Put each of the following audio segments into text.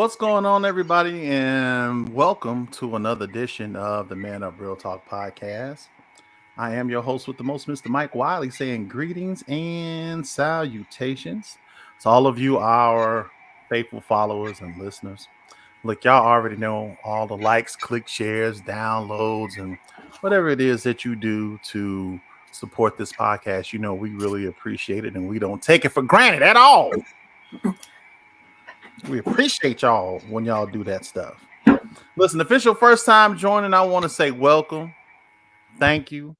What's going on, everybody, and welcome to another edition of the Man Up Real Talk podcast. I am your host with the most, Mr. Mike Wiley, saying greetings and salutations to all of you, our faithful followers and listeners. Look, y'all already know all the likes, click, shares, downloads, and whatever it is that you do to support this podcast. You know, we really appreciate it and we don't take it for granted at all. We appreciate y'all when y'all do that stuff. Listen, official first time joining, I want to say welcome. Thank you.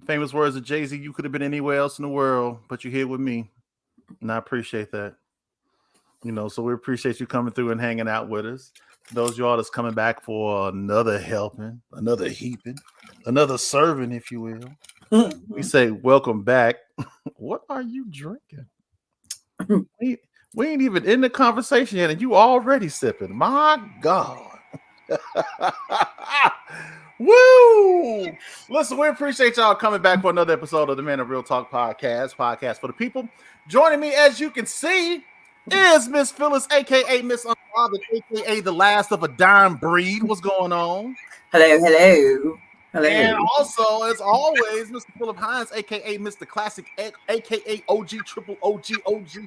Famous words of Jay-Z, you could have been anywhere else in the world, but you're here with me. And I appreciate that. You know, so we appreciate you coming through and hanging out with us. Those y'all that's coming back for another helping, another heaping, another serving, if you will. We say welcome back. What are you drinking? We ain't even in the conversation yet, and you already sipping. My God. Woo! Listen, we appreciate y'all coming back for another episode of the Man of Real Talk podcast for the people. Joining me, as you can see, is Miss Phyllis, aka Miss Unbothered, aka the last of a dime breed. What's going on? Hello. And also, as always, Mr. Philip Hines, aka Mr. Classic, aka OG Triple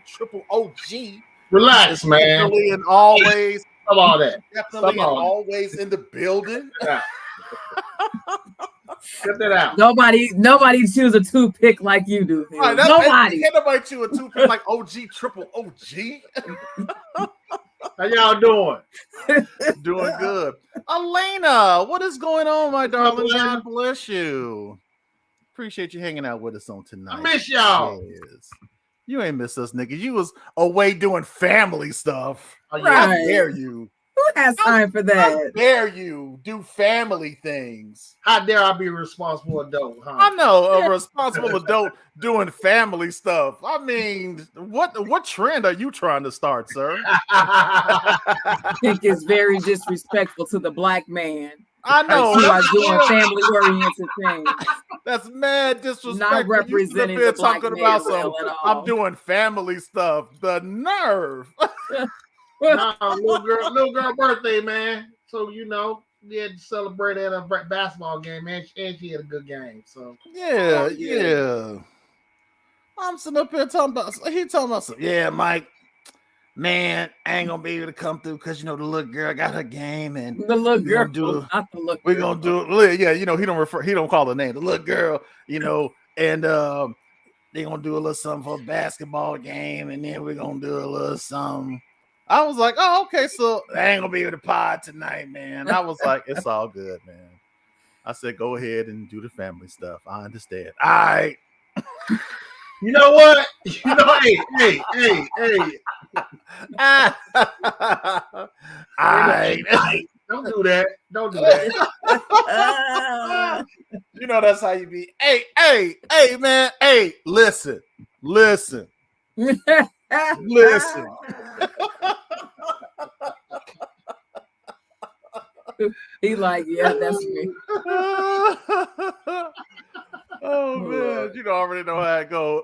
Triple OG. Relax, man. Definitely and always. Stop all that. Definitely and always in the building. Yeah. Get that out. Nobody chews a toothpick like you do. Right, nobody. Can't nobody chew a toothpick like OG Triple OG. How y'all doing? Doing good. Elena, what is going on, my darling? God bless you. Appreciate you hanging out with us on tonight. I miss y'all. Yes. You ain't miss us, nigga. You was away doing family stuff. Oh, yeah. How dare you? Who has time for that? How dare you do family things? How dare I be a responsible adult, huh? I know, a responsible adult doing family stuff. I mean, what trend are you trying to start, sir? I think it's very disrespectful to the black man. I know. You are doing family-oriented things. That's mad disrespectful. Not representing the black talking man about well at all. I'm doing family stuff. The nerve. Nah, little girl birthday, man. So we had to celebrate at a basketball game, man, and she had a good game. So yeah. I'm sitting up here talking about something. Yeah, Mike. Man, I ain't gonna be able to come through because the little girl got her game and the little girl. We're gonna do it. Yeah, he don't call her name. The little girl, and they gonna do a little something for a basketball game, and then we're gonna do a little something. I was like, oh, okay, so I ain't gonna be able to pod tonight, man. I was like, it's all good, man. I said, go ahead and do the family stuff. I understand. All right. You know what? Hey. Don't do that. That's how you be. Hey, man. Hey, listen. He like, yeah, that's me. Oh man, you already know how it goes.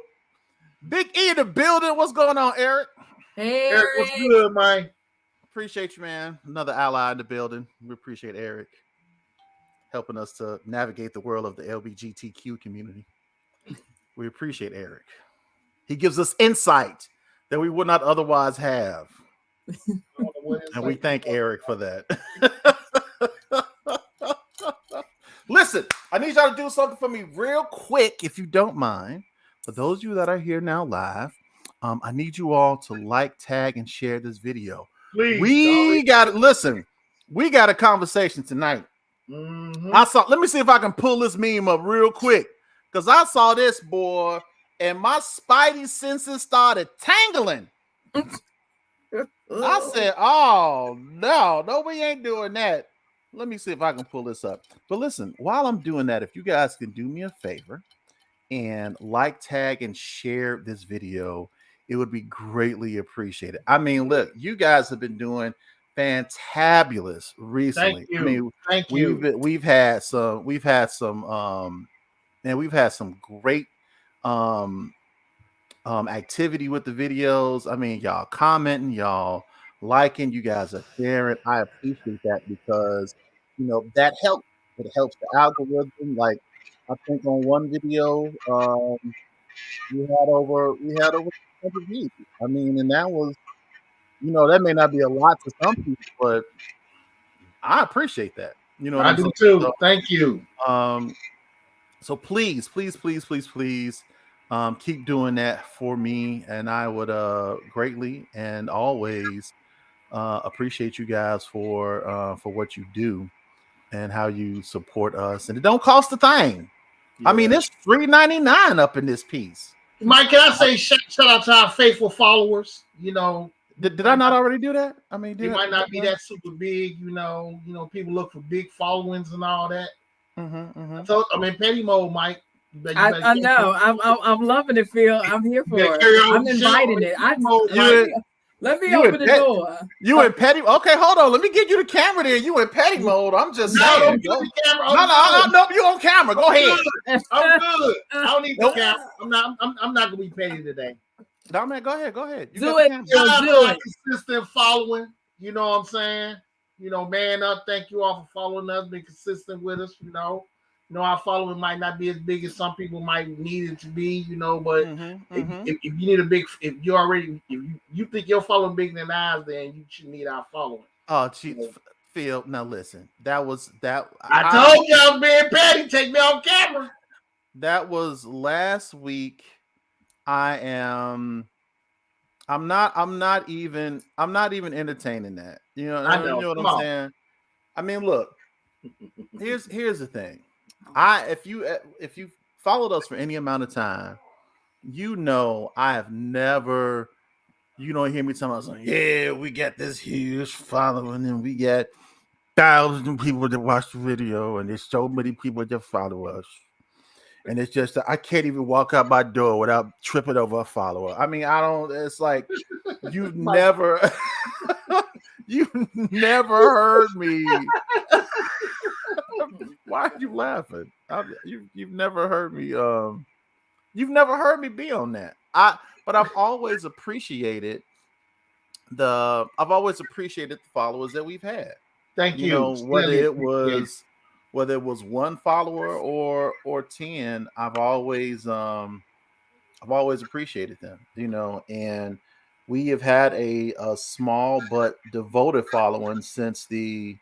Big E in the building. What's going on, Eric? Hey, Eric, what's good, man? Appreciate you, man. Another ally in the building. We appreciate Eric helping us to navigate the world of the LGBTQ community. We appreciate Eric. He gives us insight that we would not otherwise have. And we thank Eric for that. Listen, I need y'all to do something for me real quick, if you don't mind. For those of you that are here now live, I need you all to like, tag, and share this video. Please, we got a conversation tonight. Mm-hmm. Let me see if I can pull this meme up real quick. Because I saw this, boy, and my spidey senses started tangling. I said, oh, no, we ain't doing that. Let me see if I can pull this up. But listen, while I'm doing that, if you guys can do me a favor and like, tag, and share this video, it would be greatly appreciated. I mean, look, you guys have been doing fantabulous recently. Thank you. I mean, Thank you. We've had some great activity with the videos. I mean, y'all commenting, y'all liking, you guys are sharing. I appreciate that because that helps. It helps the algorithm. Like I think on one video, we had over 100 views. I mean, and that was that may not be a lot to some people, but I appreciate that. You know what I I'm do saying? too. Thank you. Um, so please, please, please, please, please, keep doing that for me, and I would greatly and always appreciate you guys for what you do and how you support us. And it don't cost a thing. I mean, Yeah. it's $3.99 up in this piece. Mike, can I say shout out to our faithful followers? Did I not already do that? I mean, They might not be that super big. People look for big followings and all that. So I'm in petty mode, Mike. I know. I'm loving it, Phil. I'm here for it. I'm inviting it. Let me open the door. You in petty? Okay, hold on. Let me get you the camera there. You in petty mode? I'm just saying. No, You on camera. Go ahead. I'm good. I don't need the camera. I'm not gonna be petty today. No, man, go ahead. You do it. Do it. Consistent following. You know what I'm saying? Man up. Thank you all for following us. Being consistent with us. Our following might not be as big as some people might need it to be. But if you need if you think your following bigger than ours, then you should need our following. Oh, geez, Phil. Now listen. That was that. I told you I was being petty. Take me on camera. That was last week. I'm not even entertaining that. You know what I'm saying? I mean, look. Here's the thing. If you followed us for any amount of time, I have never. You don't hear me telling us, yeah, we got this huge following, and we got thousands of people that watch the video, and there's so many people that follow us. And it's just I can't even walk out my door without tripping over a follower. I mean, it's like you've never heard me. Why are you laughing? You've never heard me. You've never heard me be on that. But I've always appreciated the followers that we've had. Thank you. Whether it was one follower or 10, I've always appreciated them, and we have had a small but devoted following since the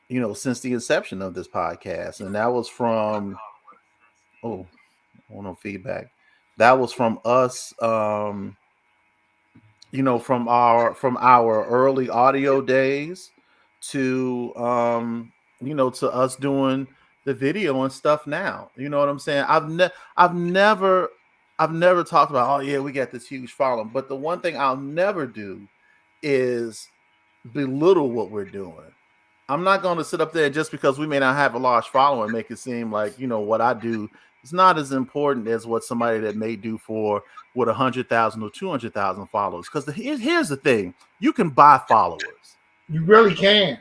inception of this podcast. And that was from feedback. That was from us, from our early audio days to to us doing the video and stuff now. You know what I'm saying? I've never talked about, oh yeah, we got this huge following. But the one thing I'll never do is belittle what we're doing. I'm not going to sit up there just because we may not have a large following and make it seem like, what I do is not as important as what somebody that may do with 100,000 or 200,000 followers. Because here's the thing. You can buy followers. You really can.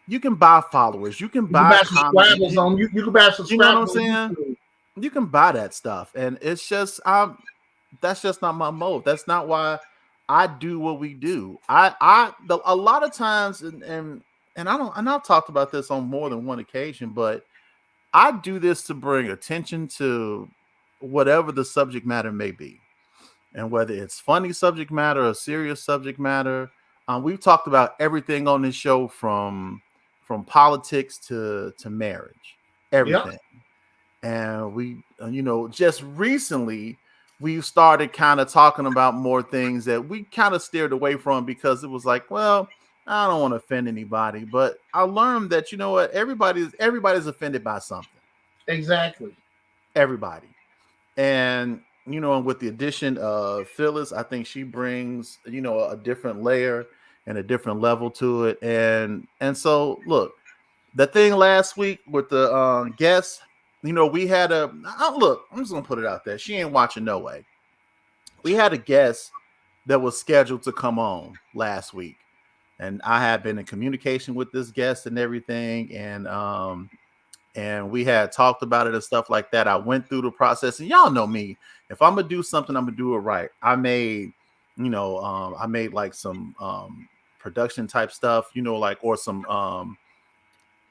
You can buy followers. You can buy subscribers on you. You can buy subscribers. You know what I'm saying? You can buy that stuff, and it's just that's just not my mode. That's not why I do what we do. A lot of times, and I've talked about this on more than one occasion, but I do this to bring attention to whatever the subject matter may be, and whether it's funny subject matter or serious subject matter. We've talked about everything on this show from politics to marriage, everything. Yep. And we, just recently we've started kind of talking about more things that we kind of steered away from because it was like, well, I don't want to offend anybody, but I learned that, you know what, everybody's offended by something. Exactly. Everybody. And, and with the addition of Phyllis, I think she brings, a different layer and a different level to it. And so look, the thing last week with the guests, we had I'm just gonna put it out there. She ain't watching no way. We had a guest that was scheduled to come on last week, and I had been in communication with this guest and everything, and we had talked about it and stuff like that. I went through the process, and y'all know me. If I'm gonna do something, I'm gonna do it right. I made like some production type stuff, like, or some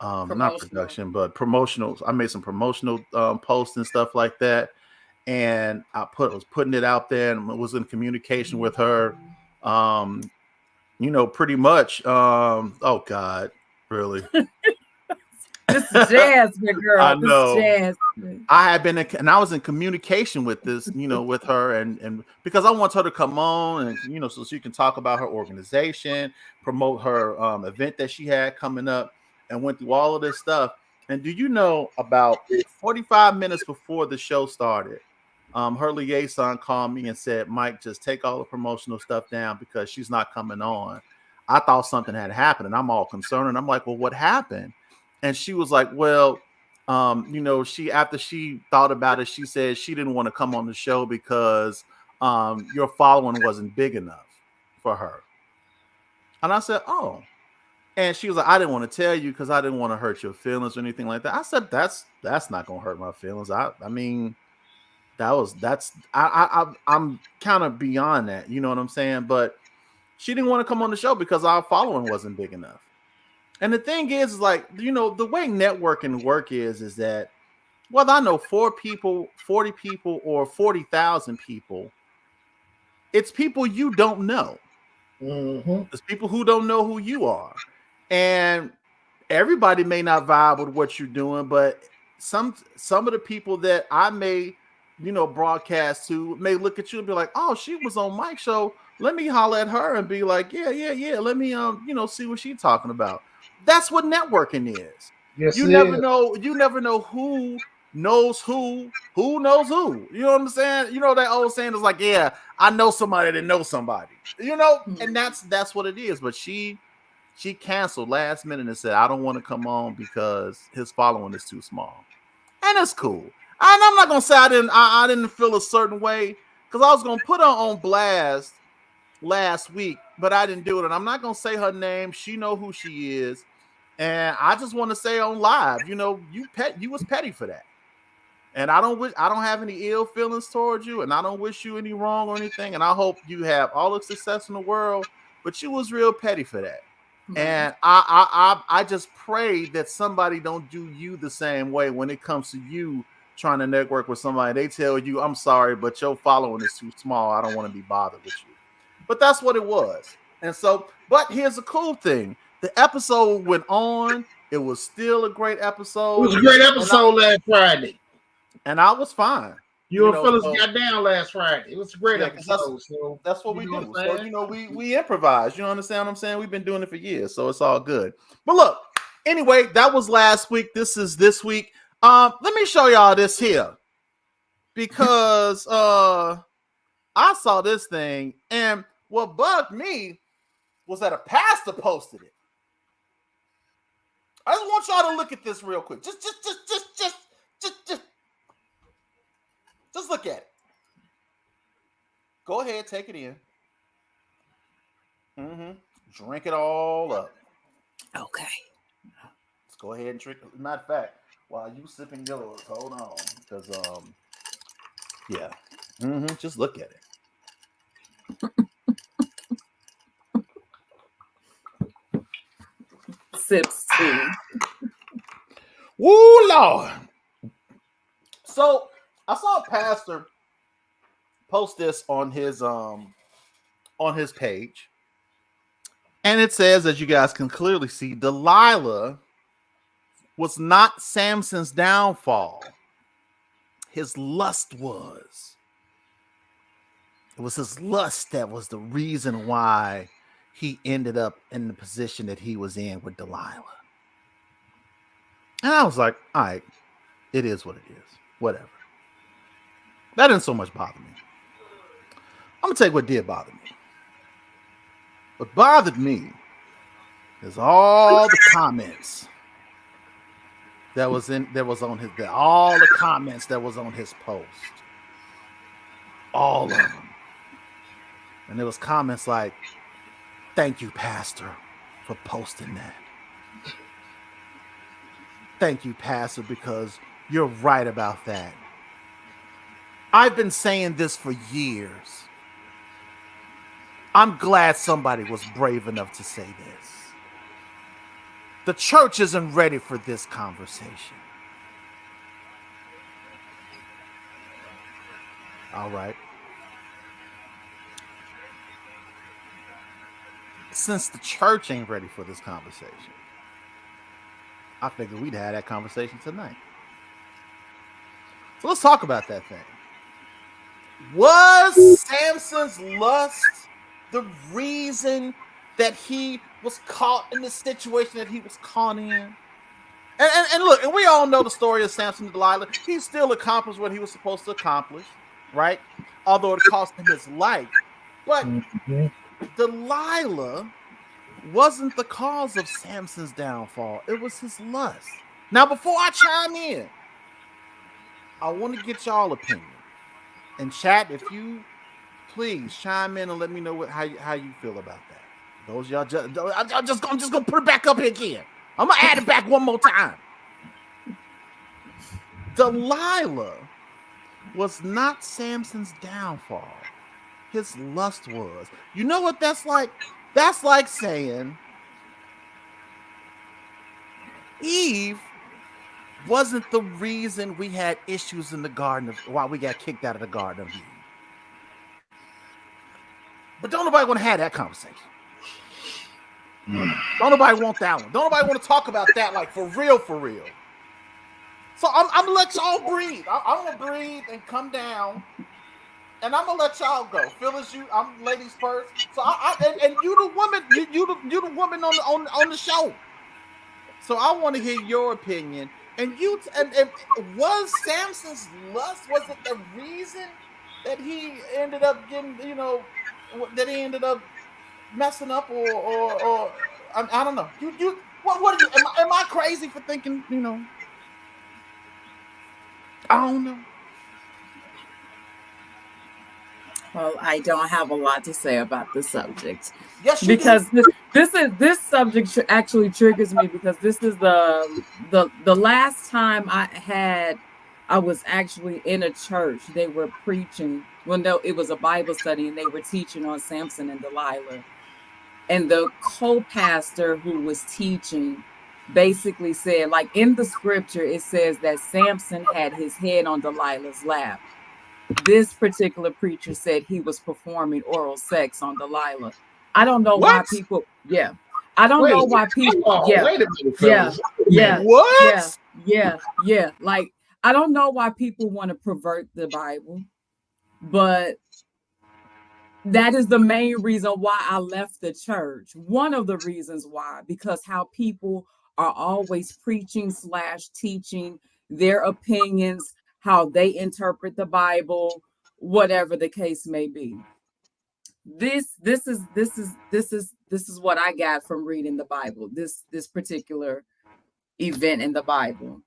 not production, but promotional. I made some promotional posts and stuff like that. And I was putting it out there and was in communication with her. Pretty much. Oh God, really? This is jazz, good girl. I know. This is jazz. I had been and I was in communication with this, with her, and because I want her to come on and so she can talk about her organization, promote her event that she had coming up, and went through all of this stuff. And do you know, about 45 minutes before the show started, her liaison called me and said, "Mike, just take all the promotional stuff down because she's not coming on." I thought something had happened, and I'm all concerned. And I'm like, "Well, what happened?" And she was like, "Well, after she thought about it, she said she didn't want to come on the show because your following wasn't big enough for her." And I said, "Oh." And she was like, "I didn't want to tell you because I didn't want to hurt your feelings or anything like that." I said, That's not gonna hurt my feelings. I mean, I'm kind of beyond that, you know what I'm saying? But she didn't want to come on the show because our following wasn't big enough. And the thing is, like, the way networking work is that whether I know 4 people, 40 people, or 40,000 people, it's people you don't know. Mm-hmm. It's people who don't know who you are. And everybody may not vibe with what you're doing, but some of the people that I may, broadcast to may look at you and be like, "Oh, she was on Mike's show. Let me holler at her and be like, yeah. Let me, see what she's talking about." That's what networking is. Yes, You never know who knows who knows who. You know what I'm saying? That old saying is like, "Yeah, I know somebody that knows somebody." And that's what it is. But she canceled last minute and said, "I don't want to come on because his following is too small." And it's cool. And I'm not gonna say I didn't feel a certain way, because I was gonna put her on blast last week, but I didn't do it. And I'm not gonna say her name. She know who she is. And I just want to say on live, you was petty for that. And I don't have any ill feelings towards you, and I don't wish you any wrong or anything. And I hope you have all the success in the world. But you was real petty for that. Mm-hmm. And I just pray that somebody don't do you the same way when it comes to you trying to network with somebody. They tell you, "I'm sorry, but your following is too small. I don't want to be bothered with you." But that's what it was. And so, but here's the cool thing. The episode went on. It was still a great episode. It was a great episode last Friday. And I was fine. You and Phyllis got down last Friday. It was a great episode. That's what we do. So, we improvise. You understand what I'm saying? We've been doing it for years, so it's all good. But look, anyway, that was last week. This is this week. Let me show y'all this here. Because I saw this thing, and what bugged me was that a pastor posted it. I just want y'all to look at this real quick. Just look at it. Go ahead, take it in. Drink it all up. Okay. Let's go ahead and drink. Matter of fact, while you sipping yours, hold on, because yeah. Just look at it. Sips too. Woo, Lord. So I saw a pastor post this on his page, and it says, as you guys can clearly see, Delilah was not Samson's downfall. His lust was. It was his lust that was the reason why he ended up in the position that he was in with Delilah. And I was like, all right, it is what it is. Whatever. That didn't so much bother me. I'm going to tell you what did bother me. What bothered me is all the comments that was on his post. All of them. And there was comments like, "Thank you, Pastor, for posting that. Thank you, Pastor, because you're right about that. I've been saying this for years. I'm glad somebody was brave enough to say this. The church isn't ready for this conversation. All right. Since the church ain't ready for this conversation, I figured we'd have that conversation tonight. So let's talk about that thing. Was Samson's lust the reason that he was caught in the situation that he was caught in? And look, and we all know the story of Samson and Delilah. He still accomplished what he was supposed to accomplish, right? Although it cost him his life. But Delilah wasn't the cause of Samson's downfall. It was his lust. Now, before I chime in, I want to get y'all opinion. And chat, if you please chime in and let me know how you feel about that. Those y'all I'm just gonna put it back up here again. I'm gonna add it back one more time. Delilah was not Samson's downfall. His lust was. You know what that's like? That's like saying Eve wasn't the reason we had issues in the garden of why we got kicked out of the Garden of Eden. But don't nobody want to have that conversation. Don't nobody want that one. Don't nobody want to talk about that like for real, for real. So I'm gonna let y'all breathe. I'm gonna breathe and come down, and I'm gonna let y'all go. Phyllis, I'm ladies first. So and you the woman, you the woman on the show. So I want to hear your opinion. And was Samson's lust, was it the reason that he ended up getting, that he ended up messing up or I don't know. What are you? Am I crazy for thinking, I don't know. Well, I don't have a lot to say about the subject. Yes, because this subject actually triggers me because this is the last time I was actually in a church. They were preaching. Well, no, it was a Bible study, and they were teaching on Samson and Delilah. And the co-pastor who was teaching basically said, like in the scripture, it says that Samson had his head on Delilah's lap. This particular preacher said he was performing oral sex on Delilah. I don't know why people. Yeah, I don't know why people. Yeah, wait a minute, yeah. What? Yeah. Like I don't know why people want to pervert the Bible, but that is the main reason why I left the church. One of the reasons why, because how people are always preaching / teaching their opinions, how they interpret the Bible, whatever the case may be. This is what I got from reading the Bible. This particular event in the Bible.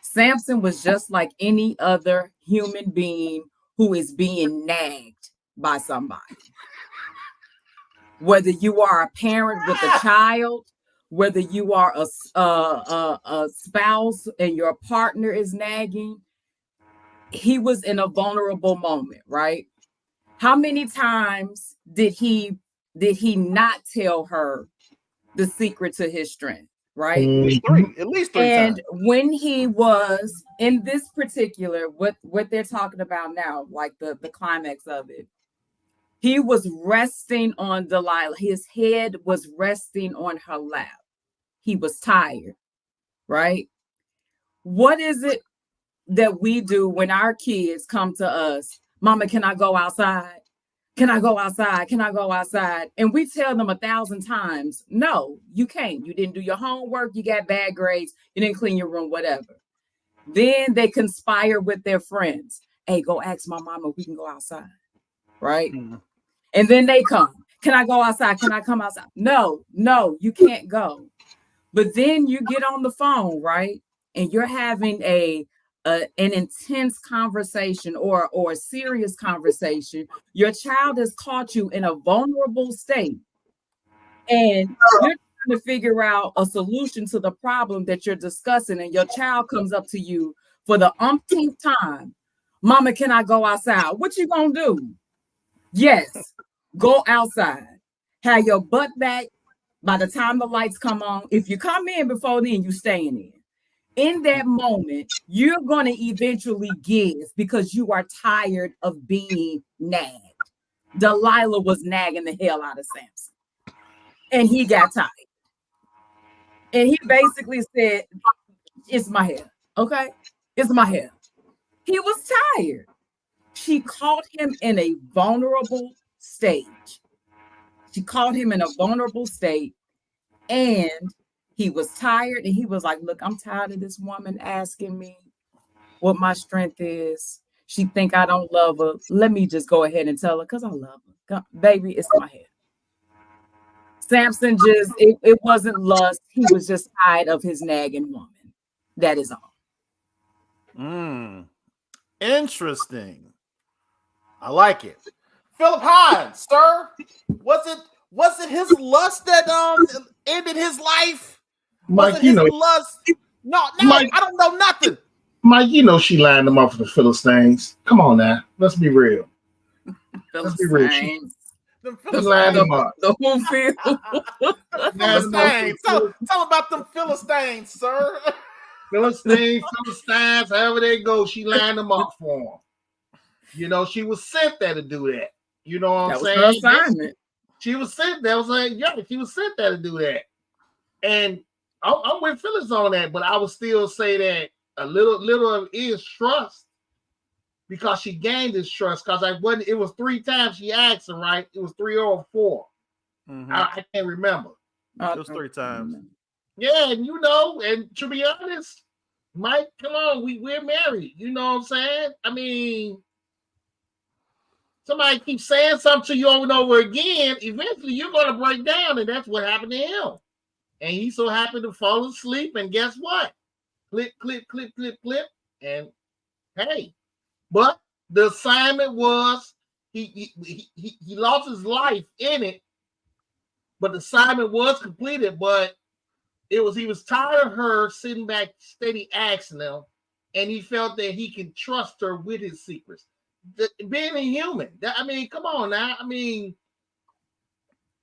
Samson was just like any other human being who is being nagged by somebody. Whether you are a parent with a child, whether you are a spouse and your partner is nagging, he was in a vulnerable moment, right? How many times did he not tell her the secret to his strength, right? At least three and times. When he was in this particular, what they're talking about now, like the climax of it, he was resting on Delilah. His head was resting on her lap. He was tired, right? What is it that we do when our kids come to us? Mama, can I go outside? Can I go outside? Can I go outside? And we tell them 1,000 times, no, you can't. You didn't do your homework. You got bad grades. You didn't clean your room, whatever. Then they conspire with their friends. Hey, go ask my mama if we can go outside, right? Mm-hmm. And then they come. Can I go outside? Can I come outside? No, you can't go. But then you get on the phone, right? And you're having an intense conversation or a serious conversation. Your child has caught you in a vulnerable state. And you're trying to figure out a solution to the problem that you're discussing. And your child comes up to you for the umpteenth time. Mama, can I go outside? What you gonna do? Yes. Go outside. Have your butt back by the time the lights come on. If you come in before then, you staying in. In that moment, you're going to eventually give because you are tired of being nagged. Delilah was nagging the hell out of Samson. And he got tired. And he basically said, it's my hair. Okay? It's my hair. He was tired. She caught him in a vulnerable stage. She caught him in a vulnerable state. And he was tired. And he was like, look, I'm tired of this woman asking me what my strength is. She think I don't love her. Let me just go ahead and tell her because I love her. Baby, it's my hair. Samson just, it wasn't lust. He was just tired of his nagging woman. That is all. Interesting. I like it. Philip Hines, sir. Was it his lust that ended his life? Mike, you know, lust? No, Mike, I don't know nothing. Mike, you know she lined them up for the Philistines. Come on now, let's be real. Let's be real. She lined them up. The whole field. Philistines. Tell about them Philistines, sir. Philistines, however they go, she lined them up for them. You know, she was sent there to do that. You know what I'm saying? Her assignment. She was sent there. She was sent there to do that. And I'm with Phyllis on that, but I would still say that a little of it is trust because she gained this trust because it was 3 times she asked her, right? It was 3 or 4. Mm-hmm. I can't remember. It was 3 times. Yeah, and and to be honest, Mike, come on, we're married. You know what I'm saying? I mean, somebody keeps saying something to you over and over again, eventually you're going to break down, and that's what happened to him. And he so happened to fall asleep, and guess what? Clip, clip, clip, clip, clip, and hey. But the assignment was he lost his life in it, but the assignment was completed. But he was tired of her sitting back, steady asking him, and he felt that he can trust her with his secrets. Being a human, I mean, come on now. I mean,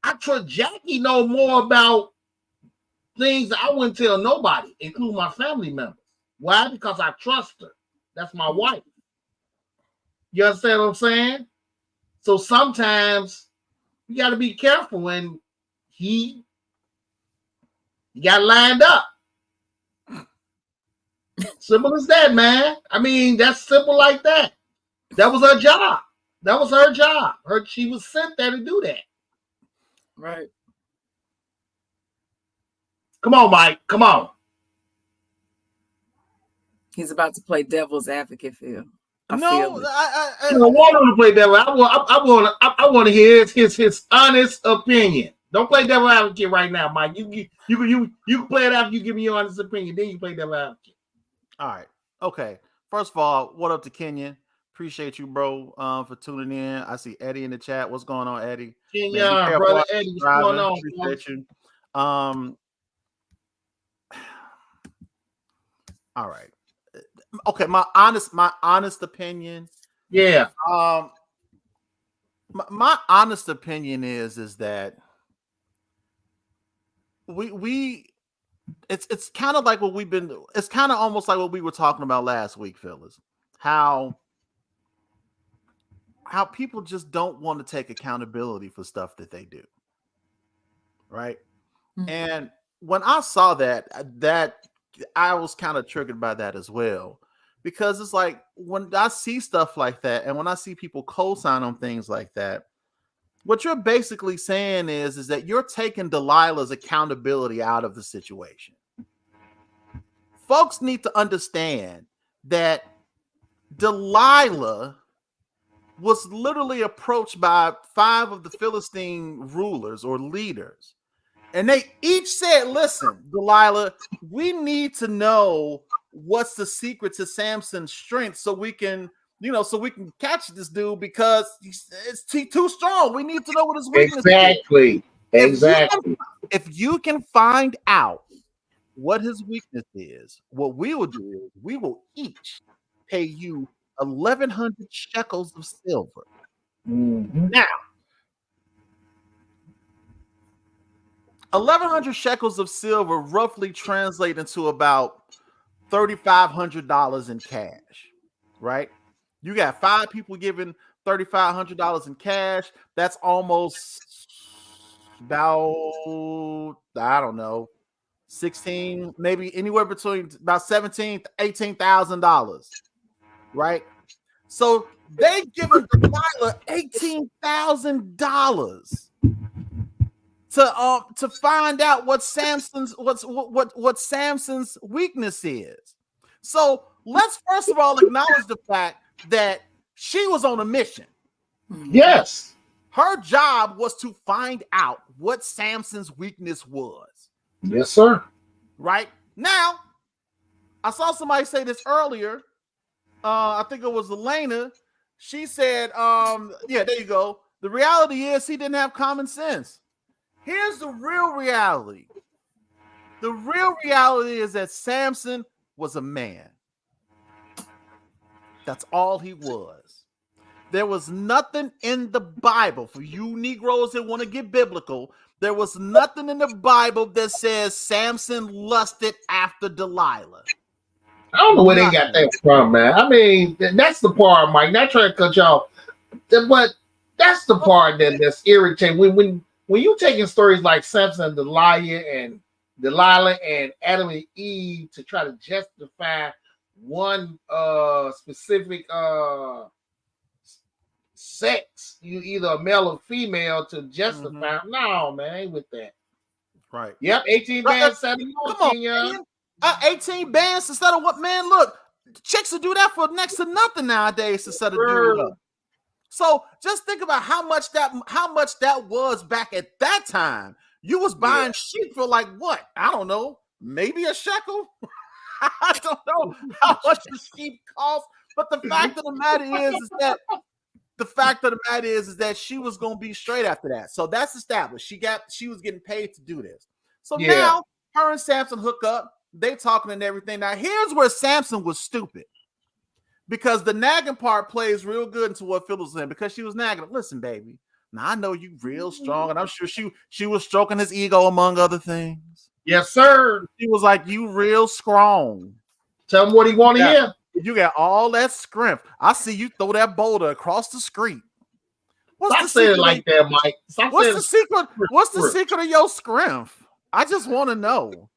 I trust Jackie know more about things that I wouldn't tell nobody, including my family members. Why? Because I trust her. That's my wife. You understand what I'm saying? So sometimes you got to be careful when he got lined up. Simple as that, man. I mean, that's simple like that. That was her job. That was her job. She was sent there to do that. Right. Come on, Mike. Come on. He's about to play devil's advocate, Phil. I don't want him to play devil. I want to hear his honest opinion. Don't play devil advocate right now, Mike. You can play it after you give me your honest opinion. Then you play devil advocate. All right. Okay. First of all, what up to Kenyon? Appreciate you, bro, for tuning in. I see Eddie in the chat. What's going on, Eddie? Kenya, brother Eddie, what's going on? Appreciate you. All right. Okay, my honest opinion. Yeah. My honest opinion is that we it's kind of like what we've been. It's kind of almost like what we were talking about last week, Phyllis. How people just don't want to take accountability for stuff that they do. Right. Mm-hmm. And when I saw that I was kind of triggered by that as well, because it's like when I see stuff like that and when I see people co-sign on things like that, what you're basically saying is that you're taking Delilah's accountability out of the situation. Folks need to understand that Delilah was literally approached by 5 of the Philistine rulers or leaders. And they each said, listen, Delilah, we need to know what's the secret to Samson's strength so we can catch this dude because it's too strong. We need to know what his weakness is. Exactly. If you can find out what his weakness is, what we will do is we will each pay you 1,100 shekels of silver. Mm-hmm. Now, 1,100 shekels of silver roughly translate into about $3,500 in cash, right? You got 5 people giving $3,500 in cash. That's almost about, I don't know, 16, maybe anywhere between about 17 to $18,000, right? So they given Delilah $18,000 to find out what Samson's what Samson's weakness is. So let's first of all acknowledge the fact that she was on a mission. Yes. Her job was to find out what Samson's weakness was. Yes, sir. Right? Now, I saw somebody say this earlier. I think it was Elena. She said, yeah, there you go. The reality is he didn't have common sense. Here's the real reality. The real reality is that Samson was a man. That's all he was. There was nothing in the Bible, for you Negroes that want to get biblical, there was nothing in the Bible that says Samson lusted after Delilah. I don't know where they got that from, man. I mean, that's the part, Mike. Not trying to cut you off, but that's the part that's irritating. When you taking stories like Samson and Delilah and Adam and Eve to try to justify one specific sex, you either a male or female to justify. No, man, ain't with that. Right. Yep, 18 bands, 7 Come on, 18 bands instead of what, man? Look, chicks will do that for next to nothing nowadays instead of doing it. So just think about how much that was back at that time. You was buying sheep for like what? I don't know, maybe a shekel. I don't know how much the sheep cost, but the fact of the matter is that she was gonna be straight after that. So that's established. She was getting paid to do this. So now her and Samson hook up. They talking and everything. Now here's where Samson was stupid. Because the nagging part plays real good into what Phil was saying, because she was nagging. Listen, baby. Now I know you real strong, and I'm sure she was stroking his ego among other things. Yes, sir. She was like, "You real strong." Tell him what he want to hear. You got all that scrimp. I see you throw that boulder across the street. Stop saying it like that, Mike. What's the secret? What's the secret of your scrimp? I just want to know.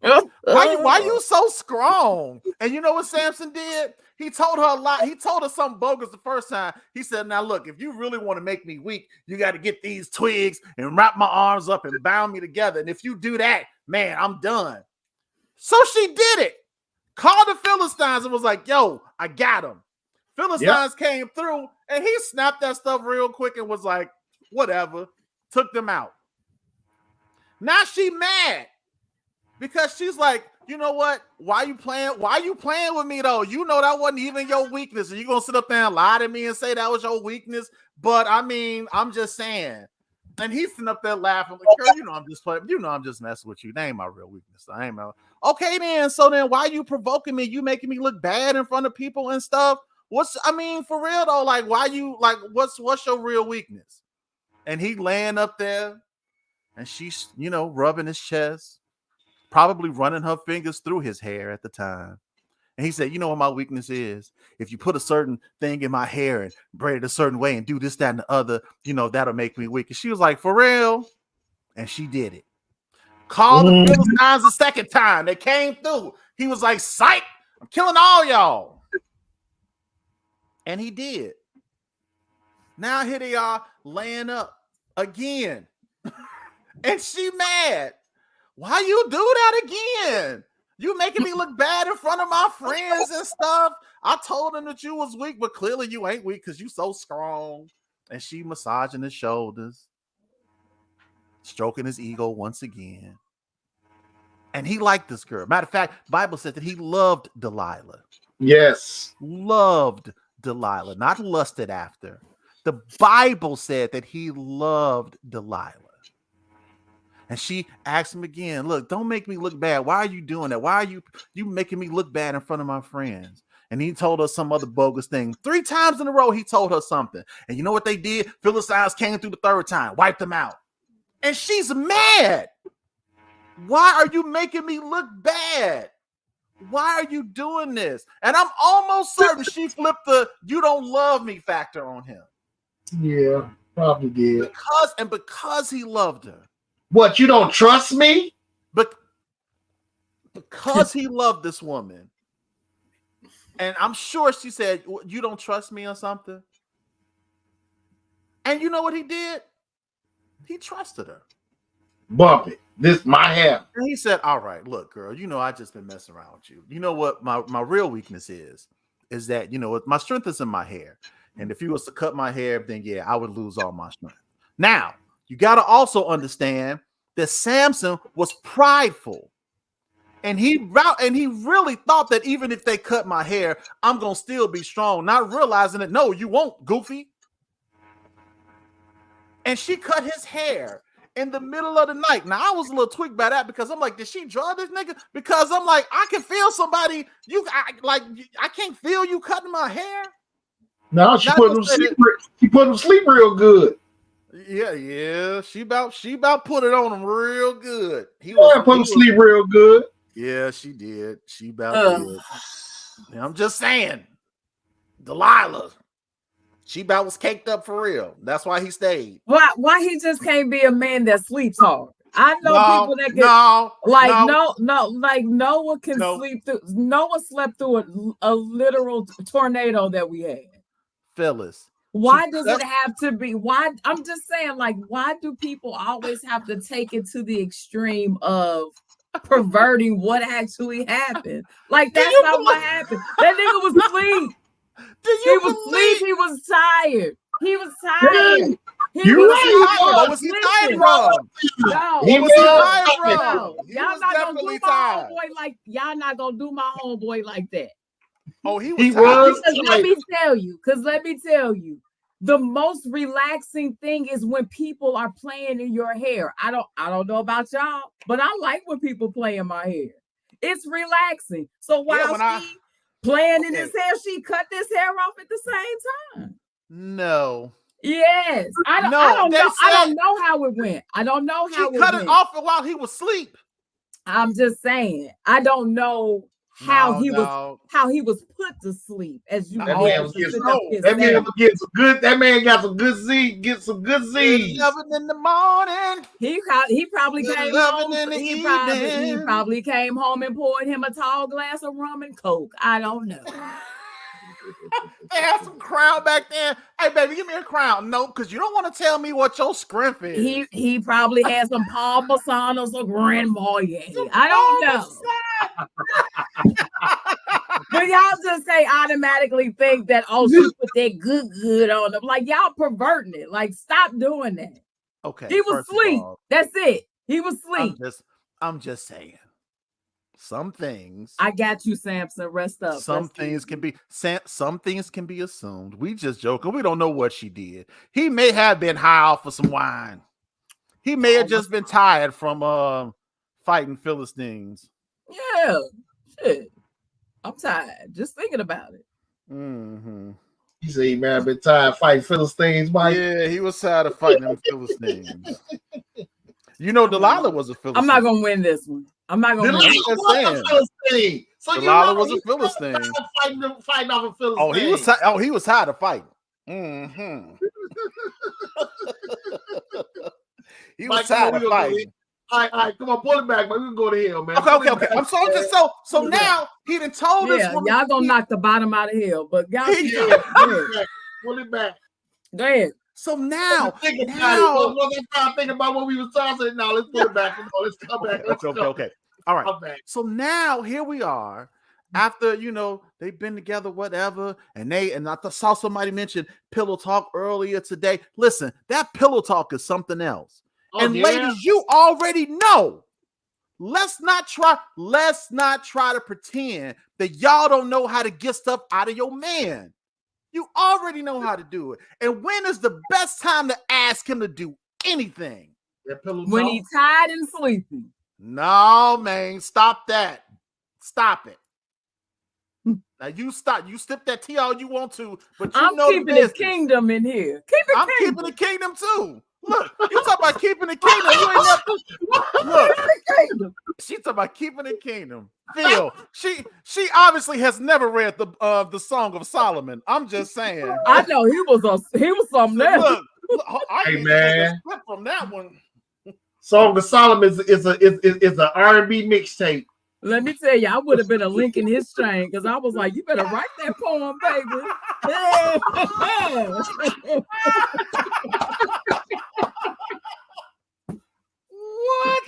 Why you so strong? And you know what Samson did? He told her a lot. He told her something bogus the first time. He said, now look, if you really want to make me weak, you got to get these twigs and wrap my arms up and bound me together. And if you do that, man, I'm done. So she did it. Called the Philistines and was like, yo, I got him. Philistines came through and he snapped that stuff real quick and was like, whatever. Took them out. Now she mad. Because she's like, you know what? Why you playing with me though? You know that wasn't even your weakness. Are you gonna sit up there and lie to me and say that was your weakness? But I mean, I'm just saying. And he's sitting up there laughing, like, girl, you know I'm just playing. You know I'm just messing with you. That ain't my real weakness. I ain't my okay then. So then why you provoking me? You making me look bad in front of people and stuff. I mean, for real though, like what's your real weakness? And he laying up there and she's, rubbing his chest. Probably running her fingers through his hair at the time. And he said, you know what my weakness is? If you put a certain thing in my hair and braid it a certain way and do this, that, and the other, that'll make me weak. And she was like, for real? And she did it. Called the Philistines the second time. They came through. He was like, psych, I'm killing all y'all. And he did. Now here they are laying up again. And she mad. Why you do that again? You making me look bad in front of my friends and stuff. I told him that you was weak, but clearly you ain't weak because you so strong. And she massaging his shoulders, stroking his ego once again. And he liked this girl. Matter of fact, the Bible said that he loved Delilah. Yes. Loved Delilah, not lusted after. The Bible said that he loved Delilah. And she asked him again, look, don't make me look bad. Why are you doing that? Why are you making me look bad in front of my friends? And he told her some other bogus thing. 3 times in a row, he told her something. And you know what they did? Philistines came through the 3rd time, wiped them out. And she's mad. Why are you making me look bad? Why are you doing this? And I'm almost certain she flipped the "you don't love me" factor on him. Yeah, probably did. Because he loved her. What, you don't trust me? But because he loved this woman. And I'm sure she said, "You don't trust me" or something. And you know what he did? He trusted her. Bump it. This my hair. And he said, "All right, look, girl, you know I just been messing around with you. You know what my real weakness is that, you know, my strength is in my hair. And if you was to cut my hair, then yeah, I would lose all my strength." Now, you got to also understand that Samson was prideful. And he really thought that even if they cut my hair, I'm going to still be strong, not realizing that, no, you won't, goofy. And she cut his hair in the middle of the night. Now, I was a little tweaked by that because I'm like, did she draw this nigga? Because I'm like, I can feel somebody, I can't feel you cutting my hair. No, she put him sleep. She put him sleep real good. Yeah. She about put it on him real good. Put him sleep real good. Yeah, she did. She about did. I'm just saying, Delilah. She about was caked up for real. That's why he stayed. Why he just can't be a man that sleeps hard? I know people that can like Noah can sleep through. Noah slept through a literal tornado that we had. Phyllis. Why does it have to be? Why? I'm just saying, like, why do people always have to take it to the extreme of perverting what actually happened? Like, that's not what happened. That nigga was asleep. He was asleep. He was tired. He was tired. What was he tired from? No. What was he tired from? Y'all not gonna do my homeboy like y'all not gonna do my homeboy like that. Oh, he was tired. Because let me tell you, the most relaxing thing is when people are playing in your hair. I don't know about y'all, but I like when people play in my hair. It's relaxing. So while she playing in his hair, she cut this hair off at the same time. No. Yes. I don't know how it went. I don't know how she cut it off while he was asleep. I'm just saying. I don't know how he was put to sleep. As you that man got some good Z's. Get some good Z's. 11 in the morning. He probably came home. He probably came home and poured him a tall glass of rum and coke. I don't know. They had some crown back then. Hey, baby, give me a crown. No, because you don't want to tell me what your scrimp is. He probably had some Paul Massanos or Grand Marnier. I don't know. But y'all just automatically think that, oh, she put that good on them. Like, y'all perverting it. Like, stop doing that. Okay. He was asleep. That's it. He was asleep. I'm just saying. Some things. I got you, Samson. Rest up. Some things can be assumed. We just joking. We don't know what she did. He may have been high off of some wine. He may have just been tired from fighting Philistines. Yeah. Shit. I'm tired. Just thinking about it. Mm-hmm. He said he may have been tired fighting Philistines, Mike. Yeah, he was tired of fighting them Philistines. You know, Delilah was a Philistine. I'm not gonna win this one. I'm not gonna win. Delilah was a Philistine. So Delilah was a Philistine. Fighting off a Philistine. He was tired of fighting. Mm-hmm. He was tired of fighting. All right, come on, pull it back, man. We can go to hell, man. Okay. I'm so now he done told us. Y'all gonna knock the bottom out of hell, but y'all pull it back. Go ahead. So now, thinking about what we was talking. Now let's put it back. Let's come back. Okay. All right. So now here we are. After they've been together, whatever, and I saw somebody mention pillow talk earlier today. Listen, that pillow talk is something else. Ladies, you already know. Let's not try to pretend that y'all don't know how to get stuff out of your man. You already know how to do it. And when is the best time to ask him to do anything? When he's tired and sleepy. No, man, stop that. Stop it. Now you stop. You sip that tea all you want to, but I'm keeping the kingdom in here. I'm keeping the kingdom too. Look, you talk about keeping the kingdom. You ain't never look. She talking about keeping the kingdom. Phil, she obviously has never read the Song of Solomon. I'm just saying. I know he was something else. Look, I Hey, need to man. take a slip from that one. Song of Solomon is a R&B mixtape. Let me tell you, I would have been a link in his chain because I was like, you better write that poem, baby. What?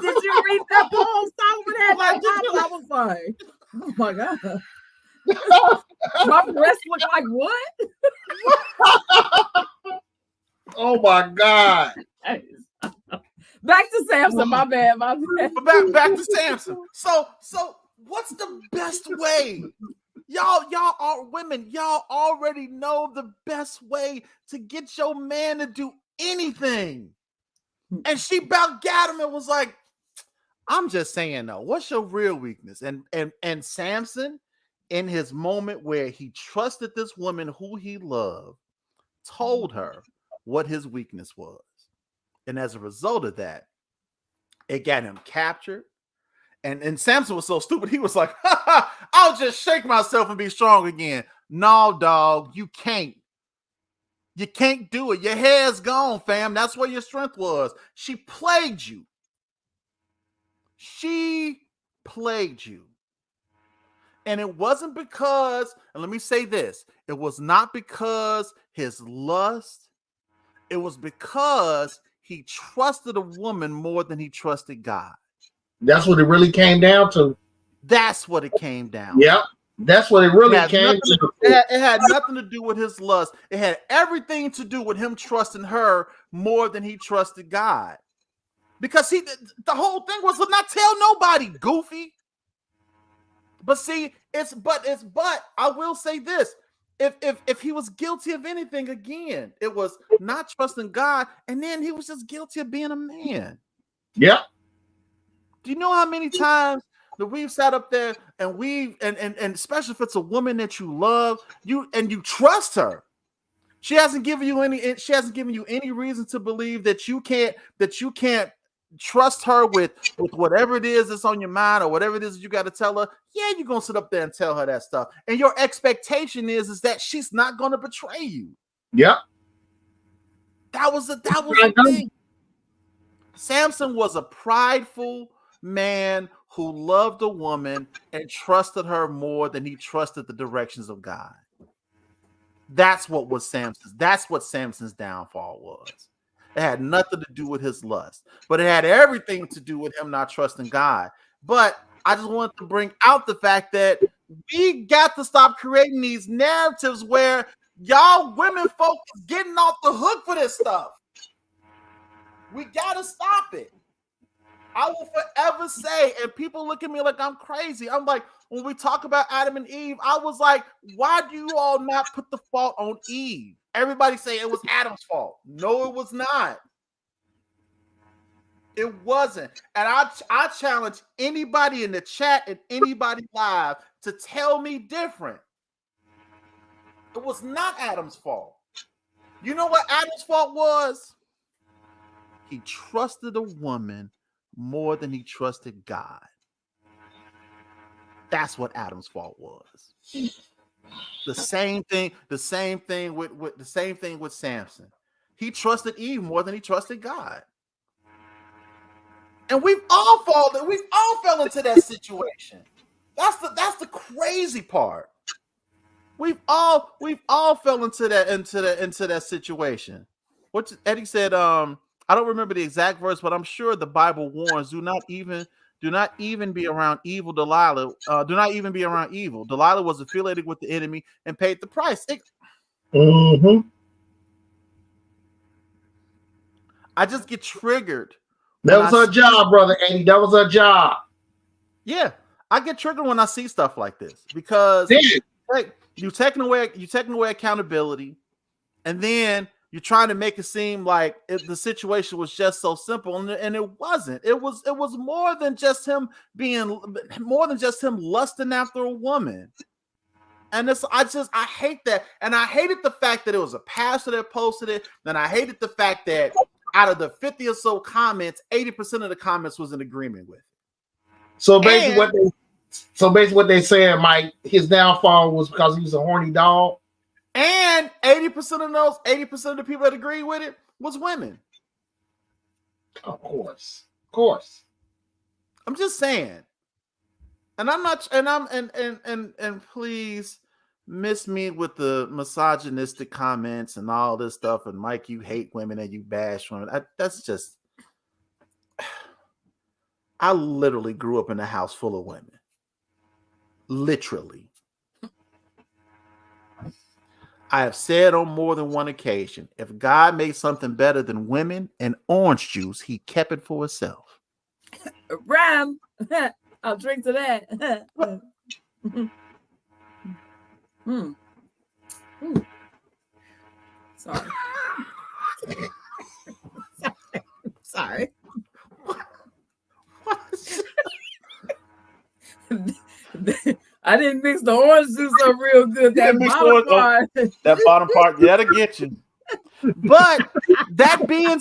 Did you read that poem? Solomon had that title. I was like, oh my God. My breast look like what? Oh my God. Back to Samson, my bad. But back to Samson. So what's the best way? Y'all are women. Y'all already know the best way to get your man to do anything. And she about got him and was like, I'm just saying though, what's your real weakness? And Samson, in his moment where he trusted this woman who he loved, told her what his weakness was. And as a result of that, it got him captured. And Samson was so stupid, he was like, I'll just shake myself and be strong again. No, dog, you can't. You can't do it. Your hair's gone, fam. That's where your strength was. She plagued you. She plagued you. And it wasn't because, and let me say this, it was not because his lust, it was because he trusted a woman more than he trusted God. That's what it really came down to. That's what it came down. Yep. That's what it really came to. It had nothing to do with his lust. It had everything to do with him trusting her more than he trusted God. Because the whole thing was to not tell nobody, goofy. But see, but I will say this. If he was guilty of anything, again, it was not trusting God, and then he was just guilty of being a man. Yep. Do you know how many times that we've sat up there and and especially if it's a woman that you love, you trust her. She hasn't given you any reason to believe that you can't trust her with whatever it is that's on your mind or whatever it is you got to tell her. Yeah, you're gonna sit up there and tell her that stuff. And your expectation is that she's not gonna betray you. Yep. That was the thing. Samson was a prideful man who loved a woman and trusted her more than he trusted the directions of God. That's what Samson's downfall was. It had nothing to do with his lust, but it had everything to do with him not trusting God. But I just wanted to bring out the fact that we got to stop creating these narratives where y'all women folks is getting off the hook for this stuff. We got to stop it. I will forever say, and people look at me like I'm crazy. I'm like, when we talk about Adam and Eve, I was like, why do you all not put the fault on Eve? Everybody say it was Adam's fault. No, it was not. It wasn't. And I challenge anybody in the chat and anybody live to tell me different. It was not Adam's fault. You know what Adam's fault was? He trusted a woman more than he trusted God. That's what Adam's fault was. The same thing with Samson. He trusted Eve more than he trusted God. And we've all fell into that situation. That's the crazy part. We've all fell into that situation. What Eddie said, I don't remember the exact verse, but I'm sure the Bible warns, do not even be around evil Delilah. Do not even be around evil. Delilah was affiliated with the enemy and paid the price. I just get triggered. That was her job, brother Eddie. That was her job. Yeah, I get triggered when I see stuff like this because you're taking away accountability, and then you're trying to make it seem like the situation was just so simple, and it wasn't. It was more than just him lusting after a woman. And I hate that. And I hated the fact that it was a pastor that posted it. And I hated the fact that out of the 50 or so comments, 80% of the comments was in agreement with it. So basically what they saying, Mike, his downfall was because he was a horny dog. And 80% of the people that agree with it was women. Of course. I'm just saying. And I'm not, and please miss me with the misogynistic comments and all this stuff. And Mike, you hate women and you bash women. That's just, I literally grew up in a house full of women. Literally. I have said on more than one occasion, if God made something better than women and orange juice, he kept it for himself. Ram. I'll drink to that. Sorry. Sorry. I didn't mix the orange juice up real good. That bottom part, yeah, to get you. But that being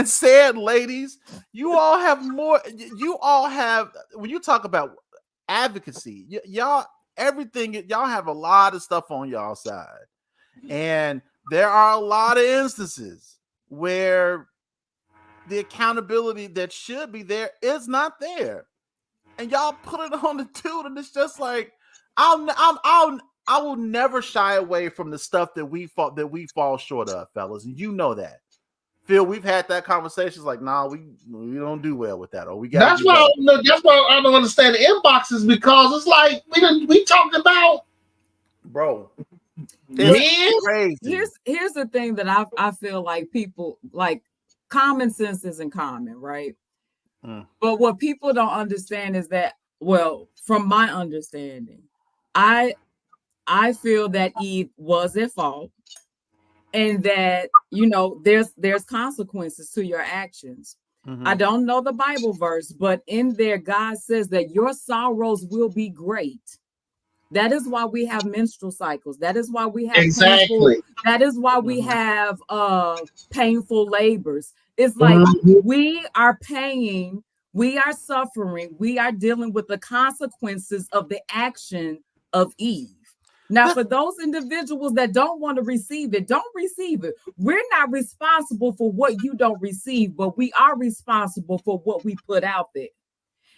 said, ladies, you all have when you talk about advocacy, y'all have a lot of stuff on y'all side. And there are a lot of instances where the accountability that should be there is not there. And y'all put it on the dude, and it's just like I will never shy away from the stuff that we fall short of, fellas, and you know that. Phil, we've had that conversation. Like, nah, we don't do well with that, or we got. That's why I don't understand the inboxes, because it's like we talked about, bro. It's crazy. Here's the thing that I feel like people like common sense isn't common, right? But what people don't understand is that, well, from my understanding, I feel that Eve was at fault, and that, you know, there's consequences to your actions. I don't know the Bible verse, but in there, God says that your sorrows will be great. That is why we have menstrual cycles. That is why we have that is why we have painful labors. It's like we are paying, we are suffering, we are dealing with the consequences of the action of Eve. Now, for those individuals that don't want to receive it, don't receive it. We're not responsible for what you don't receive, but we are responsible for what we put out there.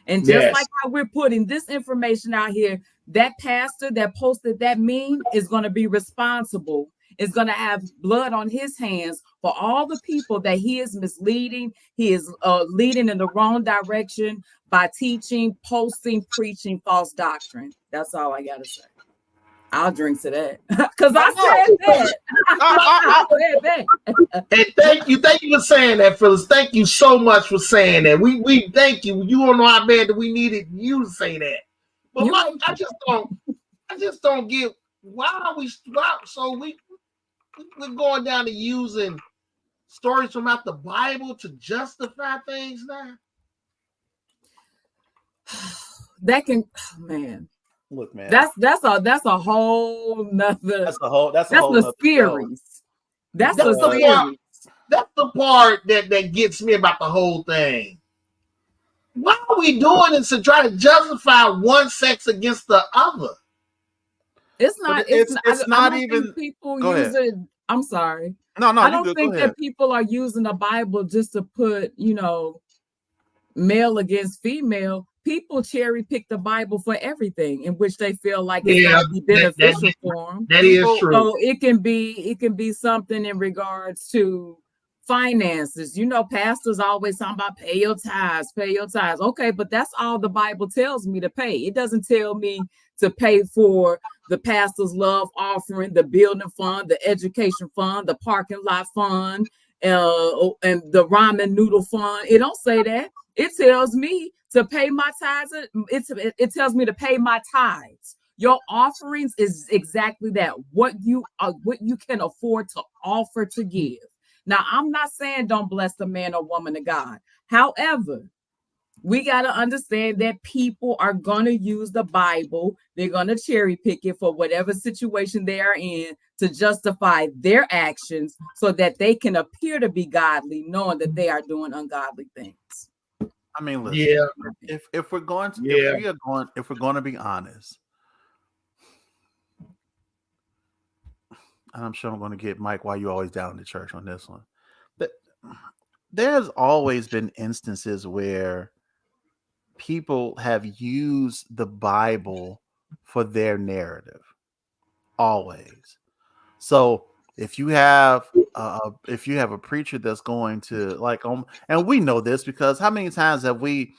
And just like how we're putting this information out here, that pastor that posted that meme is going to be responsible, is going to have blood on his hands for all the people that he is misleading. He is leading in the wrong direction by teaching, posting, preaching false doctrine. That's all I got to say. I'll drink to that because I said that. I said that. And thank you for saying that, Phyllis. Thank you so much for saying that. We thank you. You don't know how bad that we needed you to say that. But Mike, I just don't get why we're going down to using stories from out the Bible to justify things now. That can, man. Look, man, that's a whole nother. That's the series. That's the part that gets me about the whole thing. Why are we doing this to try to justify one sex against the other? It's not. It's not even. People use it. I'm sorry. No. I don't think that people are using the Bible just to put, you know, male against female. People cherry pick the Bible for everything in which they feel like it's going to be beneficial for them. That is true. So it can be something in regards to finances. You know, pastors always talking about pay your tithes. Okay, but that's all the Bible tells me to pay. It doesn't tell me to pay for the pastor's love offering, the building fund, the education fund, the parking lot fund, and the ramen noodle fund. It don't say that. It tells me to pay my tithes. It tells me to pay my tithes. Your offerings is exactly that. What you can afford to offer to give. Now, I'm not saying don't bless the man or woman of God. However, We got to understand that people are going to use the Bible. They're going to cherry pick it for whatever situation they are in to justify their actions so that they can appear to be godly, knowing that they are doing ungodly things. I mean, listen, Yeah, if we're going to, yeah. if we're going to be honest, and I'm sure I'm going to get Mike, why you always down in the church on this one. That there's always been instances where people have used the Bible for their narrative. Always. So if you have a preacher that's going to like and we know this because how many times have we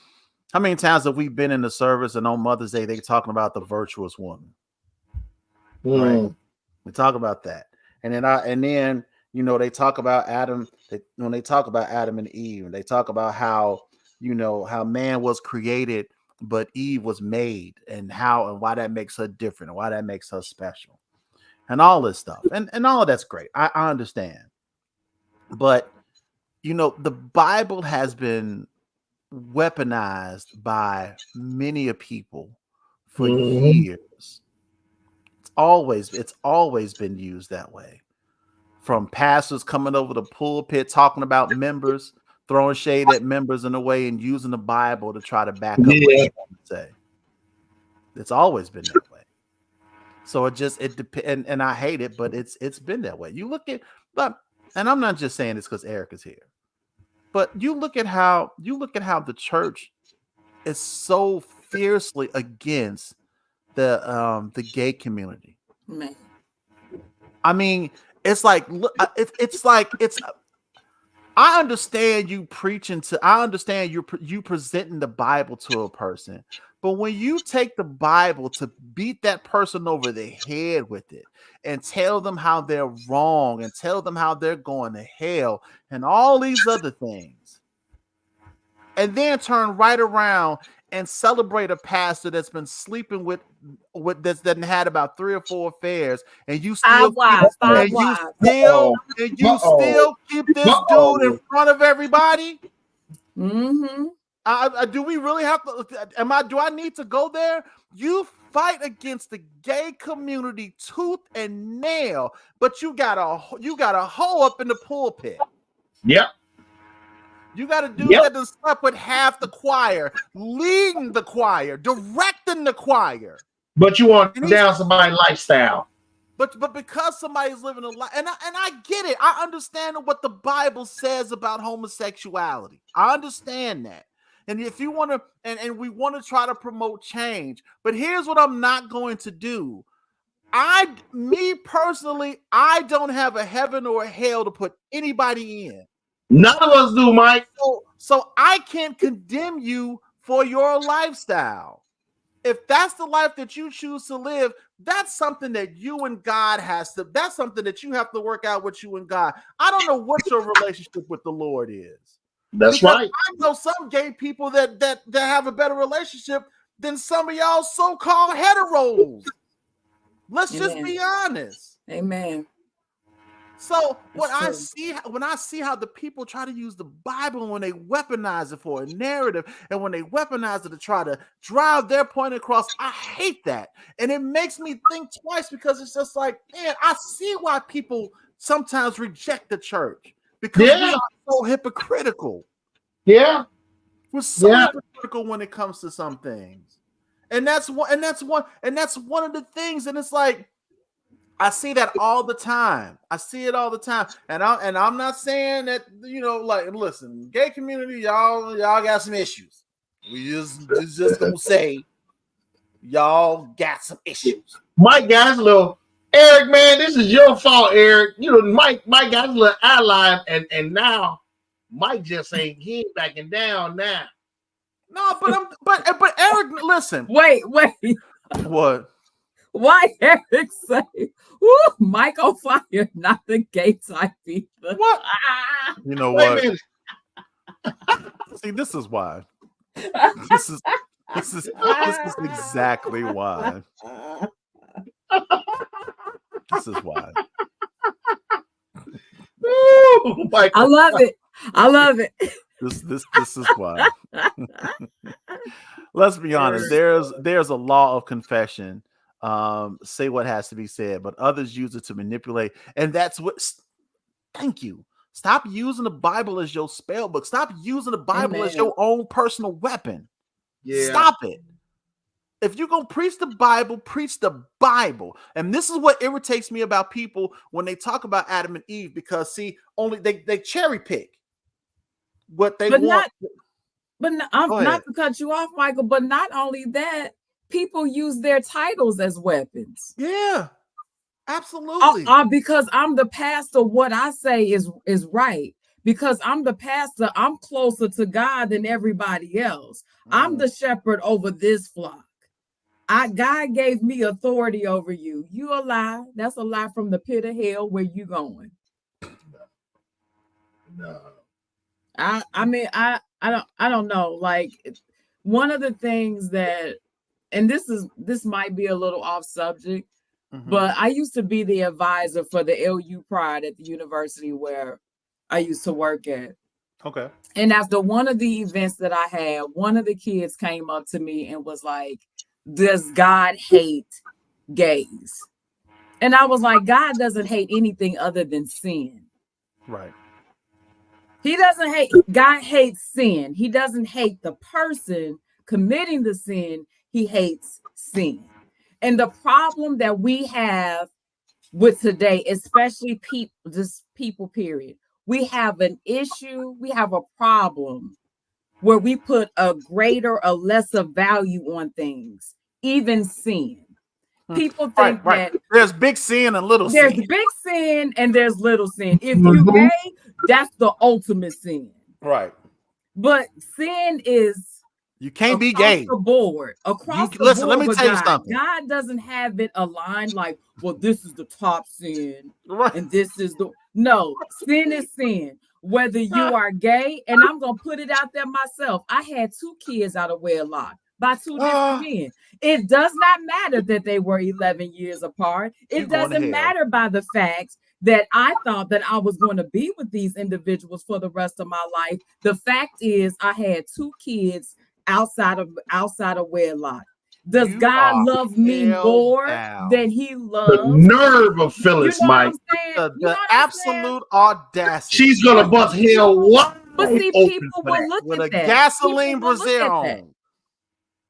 been in the service and on Mother's Day they talking about the virtuous woman, right? We talk about that, and then they talk about Adam. When they talk about Adam and Eve, they talk about how how man was created, but Eve was made, and how and why that makes her different, and why that makes her special, and all this stuff, and all of that's great. I understand, but the Bible has been weaponized by many a people for years. It's always been used that way. From pastors coming over the pulpit talking about members, throwing shade at members in a way, and using the Bible to try to back up what they want to say. It's always been that way. So it depends, and I hate it, but it's been that way. You look at, and I'm not just saying this because Eric is here, but you look at how the church is so fiercely against the gay community. Man. I mean, it's like I understand you preaching to. I understand you presenting the Bible to a person, but when you take the Bible to beat that person over the head with it and tell them how they're wrong and tell them how they're going to hell and all these other things, and then turn right around and celebrate a pastor that's been sleeping with that had about 3 or 4 affairs, and you still keep this dude in front of everybody. Do we really have to? Do I need to go there? You fight against the gay community tooth and nail, but you got a hole up in the pulpit. Yep. You got a dude that does slept with half the choir, leading the choir, directing the choir. But you want down somebody's lifestyle. But because somebody's living a life, and I get it. I understand what the Bible says about homosexuality. I understand that. And if you want to, and we want to try to promote change, but here's what I'm not going to do. Me personally, I don't have a heaven or a hell to put anybody in. None of us do, Mike. So I can't condemn you for your lifestyle. If that's the life that you choose to live, that's something that you and God that's something that you have to work out with you and God. I don't know what your relationship with the Lord is. That's right. I know some gay people that have a better relationship than some of y'all so-called heteros. Let's just be honest. Amen. So when I see how the people try to use the Bible when they weaponize it for a narrative and when they weaponize it to try to drive their point across, I hate that. And it makes me think twice because it's just like, man, I see why people sometimes reject the church because we are so hypocritical. Yeah. We're so hypocritical when it comes to some things. And that's one of the things. And it's like, I see that all the time. I see it all the time. And I'm not saying that, like, listen, gay community, y'all got some issues. We just gonna say y'all got some issues. Mike got a little Eric, man, this is your fault, Eric. Mike got a little ally, and now Mike just ain't backing down now. No, but Eric, listen. Wait. What? Why Eric say, Mike on fire, not the gay type either. What? You know what? See, this is why. This is exactly why. This is why. I love it. This is why. Let's be honest. There's a law of confession. Say what has to be said, but others use it to manipulate, and that's what. Thank you. Stop using the Bible as your spell book. Stop using the Bible as your own personal weapon. Yeah. Stop it. If you're going to preach the Bible, preach the Bible. And this is what irritates me about people when they talk about Adam and Eve, because see, only they cherry pick what they want. Not to cut you off, Michael, but not only that, people use their titles as weapons. Yeah. Absolutely. Because I'm the pastor, what I say is right. Because I'm the pastor, I'm closer to God than everybody else. I'm the shepherd over this flock. God gave me authority over you. You a lie. That's a lie from the pit of hell. Where you going? No. I mean, I don't know. Like, one of the things that, and this might be a little off subject, but I used to be the advisor for the LU Pride at the university where I used to work at. Okay. And after one of the events that I had, one of the kids came up to me and was like, "Does God hate gays?" And I was like, God doesn't hate anything other than sin. Right. He doesn't hate, God hates sin. He doesn't hate the person committing the sin. He hates sin. And the problem that we have with today, especially people, period, we have an issue, we have a problem where we put a greater or lesser value on things, even sin. People think that there's big sin and little sin. There's big sin and there's little sin. If you're gay, that's the ultimate sin. Right. But sin is, you can't be gay. Across the board. Listen, let me tell you something. God doesn't have it aligned like, well, this is the top sin. Right. And this is the... No, sin is sin. Whether you are gay, and I'm going to put it out there myself. I had 2 kids out of wedlock by 2 different men. It does not matter that they were 11 years apart. It doesn't matter by the fact that I thought that I was going to be with these individuals for the rest of my life. The fact is, I had 2 kids outside of wedlock. Does God love me more than he loves? The nerve of Phyllis, Mike. The absolute audacity. She's going to bust hell wide. But see, people will look with at a that. gasoline brassiere on.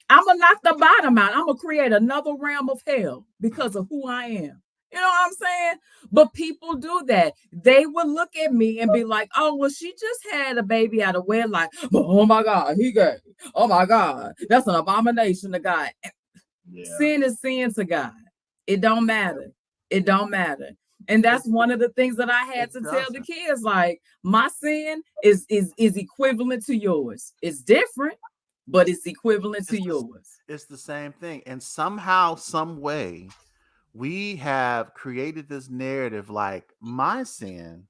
I'm going to knock the bottom out. I'm going to create another realm of hell because of who I am. You know what I'm saying? But people do that. They would look at me and be like, oh, well, she just had a baby out of wedlock. Oh my God, he gay. Oh my God, that's an abomination to God. Yeah. Sin is sin to God. It don't matter. It don't matter. And that's one of the things that I had to tell the kids, like, my sin is equivalent to yours. It's different, but it's equivalent to yours. It's the same thing. And somehow, some way, we have created this narrative like my sin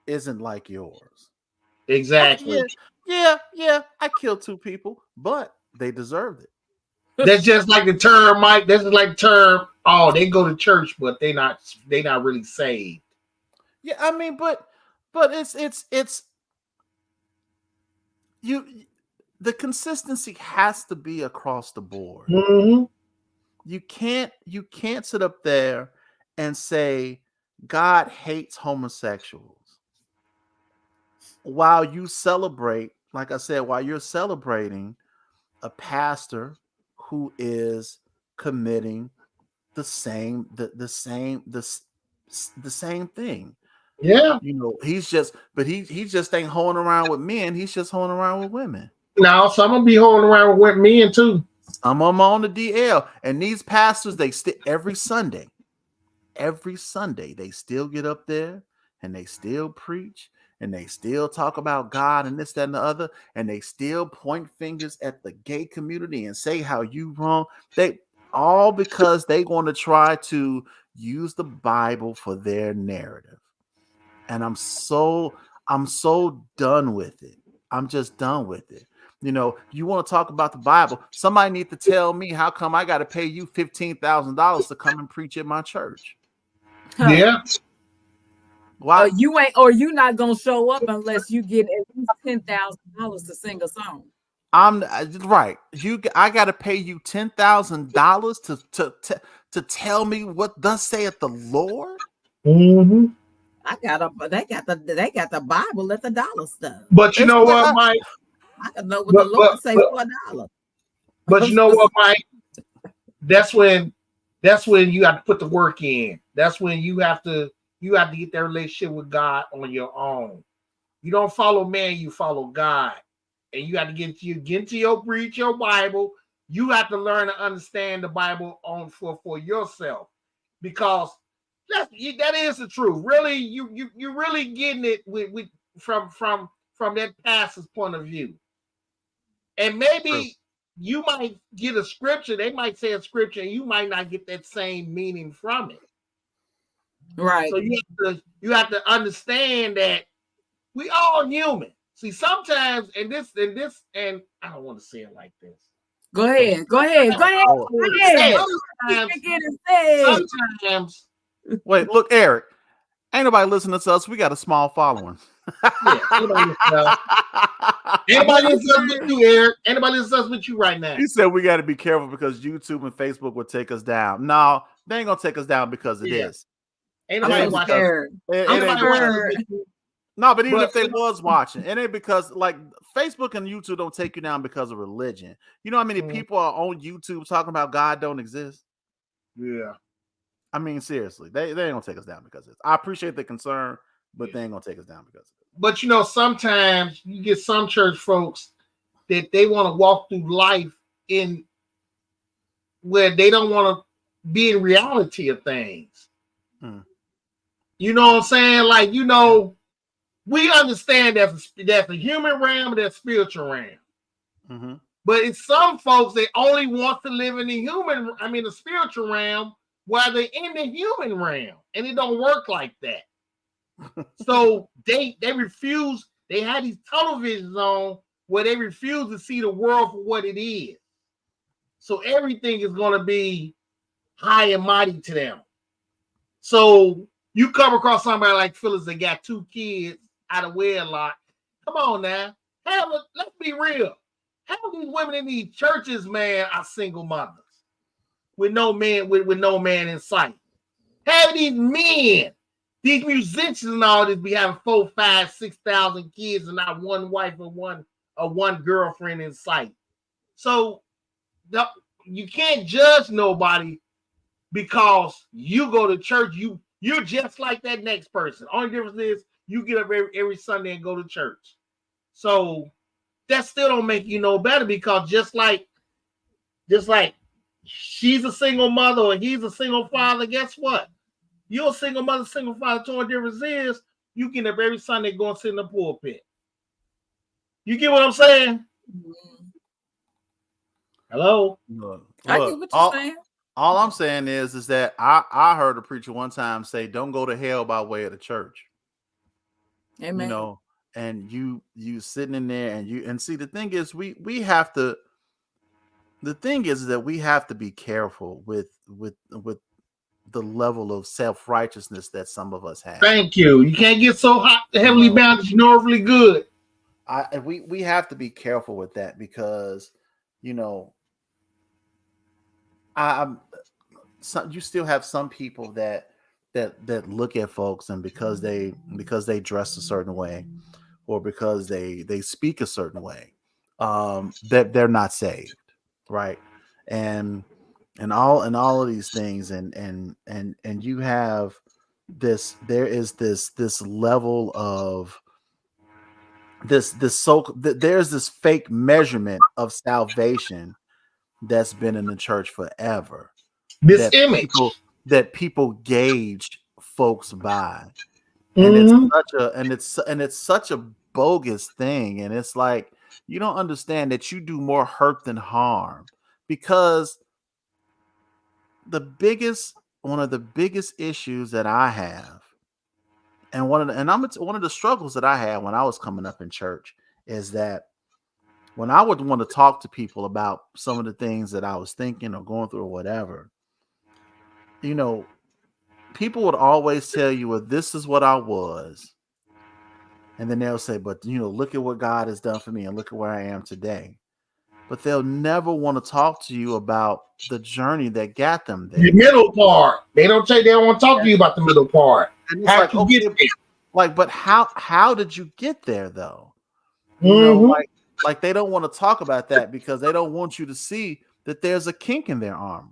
isn't like yours. Exactly. Yeah. I killed 2 people, but they deserved it. That's just like the term, Mike. This is like the term. Oh, they go to church, but they not really saved. Yeah, I mean, but it's you. The consistency has to be across the board. Mm-hmm. You can't sit up there and say God hates homosexuals while you celebrate, like I said, while you're celebrating a pastor who is committing the same thing. Yeah. You know, he just ain't hoeing around with men, he's just hoeing around with women. Now, some will be hoeing around with men too. Some of them on the DL, and these pastors, they every Sunday, they still get up there and they still preach and they still talk about God and this, that, and the other, and they still point fingers at the gay community and say how you wrong. They all because they want to try to use the Bible for their narrative. And I'm so done with it. I'm just done with it. You know, you want to talk about the Bible. Somebody need to tell me how come I got to pay you $15,000 to come and preach at my church. Yeah. Why? You not gonna show up unless you get at least $10,000 to sing a song. I'm right. I got to pay you $10,000 to tell me what thus saith the Lord. Mm-hmm. They got the Bible at the dollar store. But you It's know like what, Mike? I can know what the But Lord but say but for $1. but you know what, Mike? That's when you have to put the work in. That's when you have to get that relationship with God on your own. You don't follow man, you follow God. And you have to get into your read your Bible. You have to learn to understand the Bible on for yourself. Because that is the truth. Really, you're really getting it with from that pastor's point of view. And true. maybe you might get a scripture, they might say a scripture, and you might not get that same meaning from it. Right. So you have to understand that we all human. See, sometimes and I don't want to say it like this. Go ahead. Sometimes Wait, look, Eric. Ain't nobody listening to us. We got a small following. yeah, anybody listen with you, Eric? Anybody listen with you right now? He said we got to be careful because YouTube and Facebook will take us down. No, they ain't gonna take us down because of this. Ain't nobody watching. No, but even if they was watching, it ain't because like Facebook and YouTube don't take you down because of religion. You know how many people are on YouTube talking about God don't exist? Yeah. I mean, seriously, they ain't gonna take us down because of this. I appreciate the concern, but they ain't gonna take us down because of it. But you know, sometimes you get some church folks that they want to walk through life in where they don't want to be in reality of things. You know what I'm saying? Like, you know, we understand that's a human realm and that's spiritual realm. But it's some folks that only want to live in the spiritual realm while they're in the human realm. And it don't work like that. So they refuse. They had these tunnel visions on where they refuse to see the world for what it is. So everything is going to be high and mighty to them. So you come across somebody like Phyllis that got 2 kids out of wedlock. Come on now. Let's be real. Half of these women in these churches, man, are single mothers with no man with no man in sight. Half of these men, these musicians and all this, be having 4, 5, 6,000 kids and not one wife or one girlfriend in sight. So you can't judge nobody because you go to church. You're just like that next person. Only difference is you get up every Sunday and go to church. So that still don't make you no better because just like she's a single mother or he's a single father, guess what? You're a single mother, single father. The only difference is you get up every Sunday and go and sit in the pulpit. You get what I'm saying? Hello? Look, I get what you're saying. All I'm saying is that I heard a preacher one time say, "Don't go to hell by way of the church." Amen. You know, and you sitting in there and see the thing is we have to. The thing is that we have to be careful with the level of self-righteousness that some of us have. Thank you. You can't get so hot, heavily bound that you know really good. We have to be careful with that because, you know, you still have some people that look at folks and because they dress a certain way or because they speak a certain way, that they're not saved, right? And all of these things and you have there is this level of there's this fake measurement of salvation that's been in the church forever. This image that people gauge folks by. And it's such a bogus thing. And it's like you don't understand that you do more hurt than harm because one of the biggest issues that I have, and one of the struggles that I had when I was coming up in church is that when I would want to talk to people about some of the things that I was thinking or going through or whatever, you know, people would always tell you, well, this is what I was. And then they'll say, but look at what God has done for me and look at where I am today. But they'll never want to talk to you about the journey that got them there. The middle part. They don't want to talk to you about the middle part. And it's like, okay, get there? Like, but how did you get there though? Like they don't want to talk about that because they don't want you to see that there's a kink in their armor.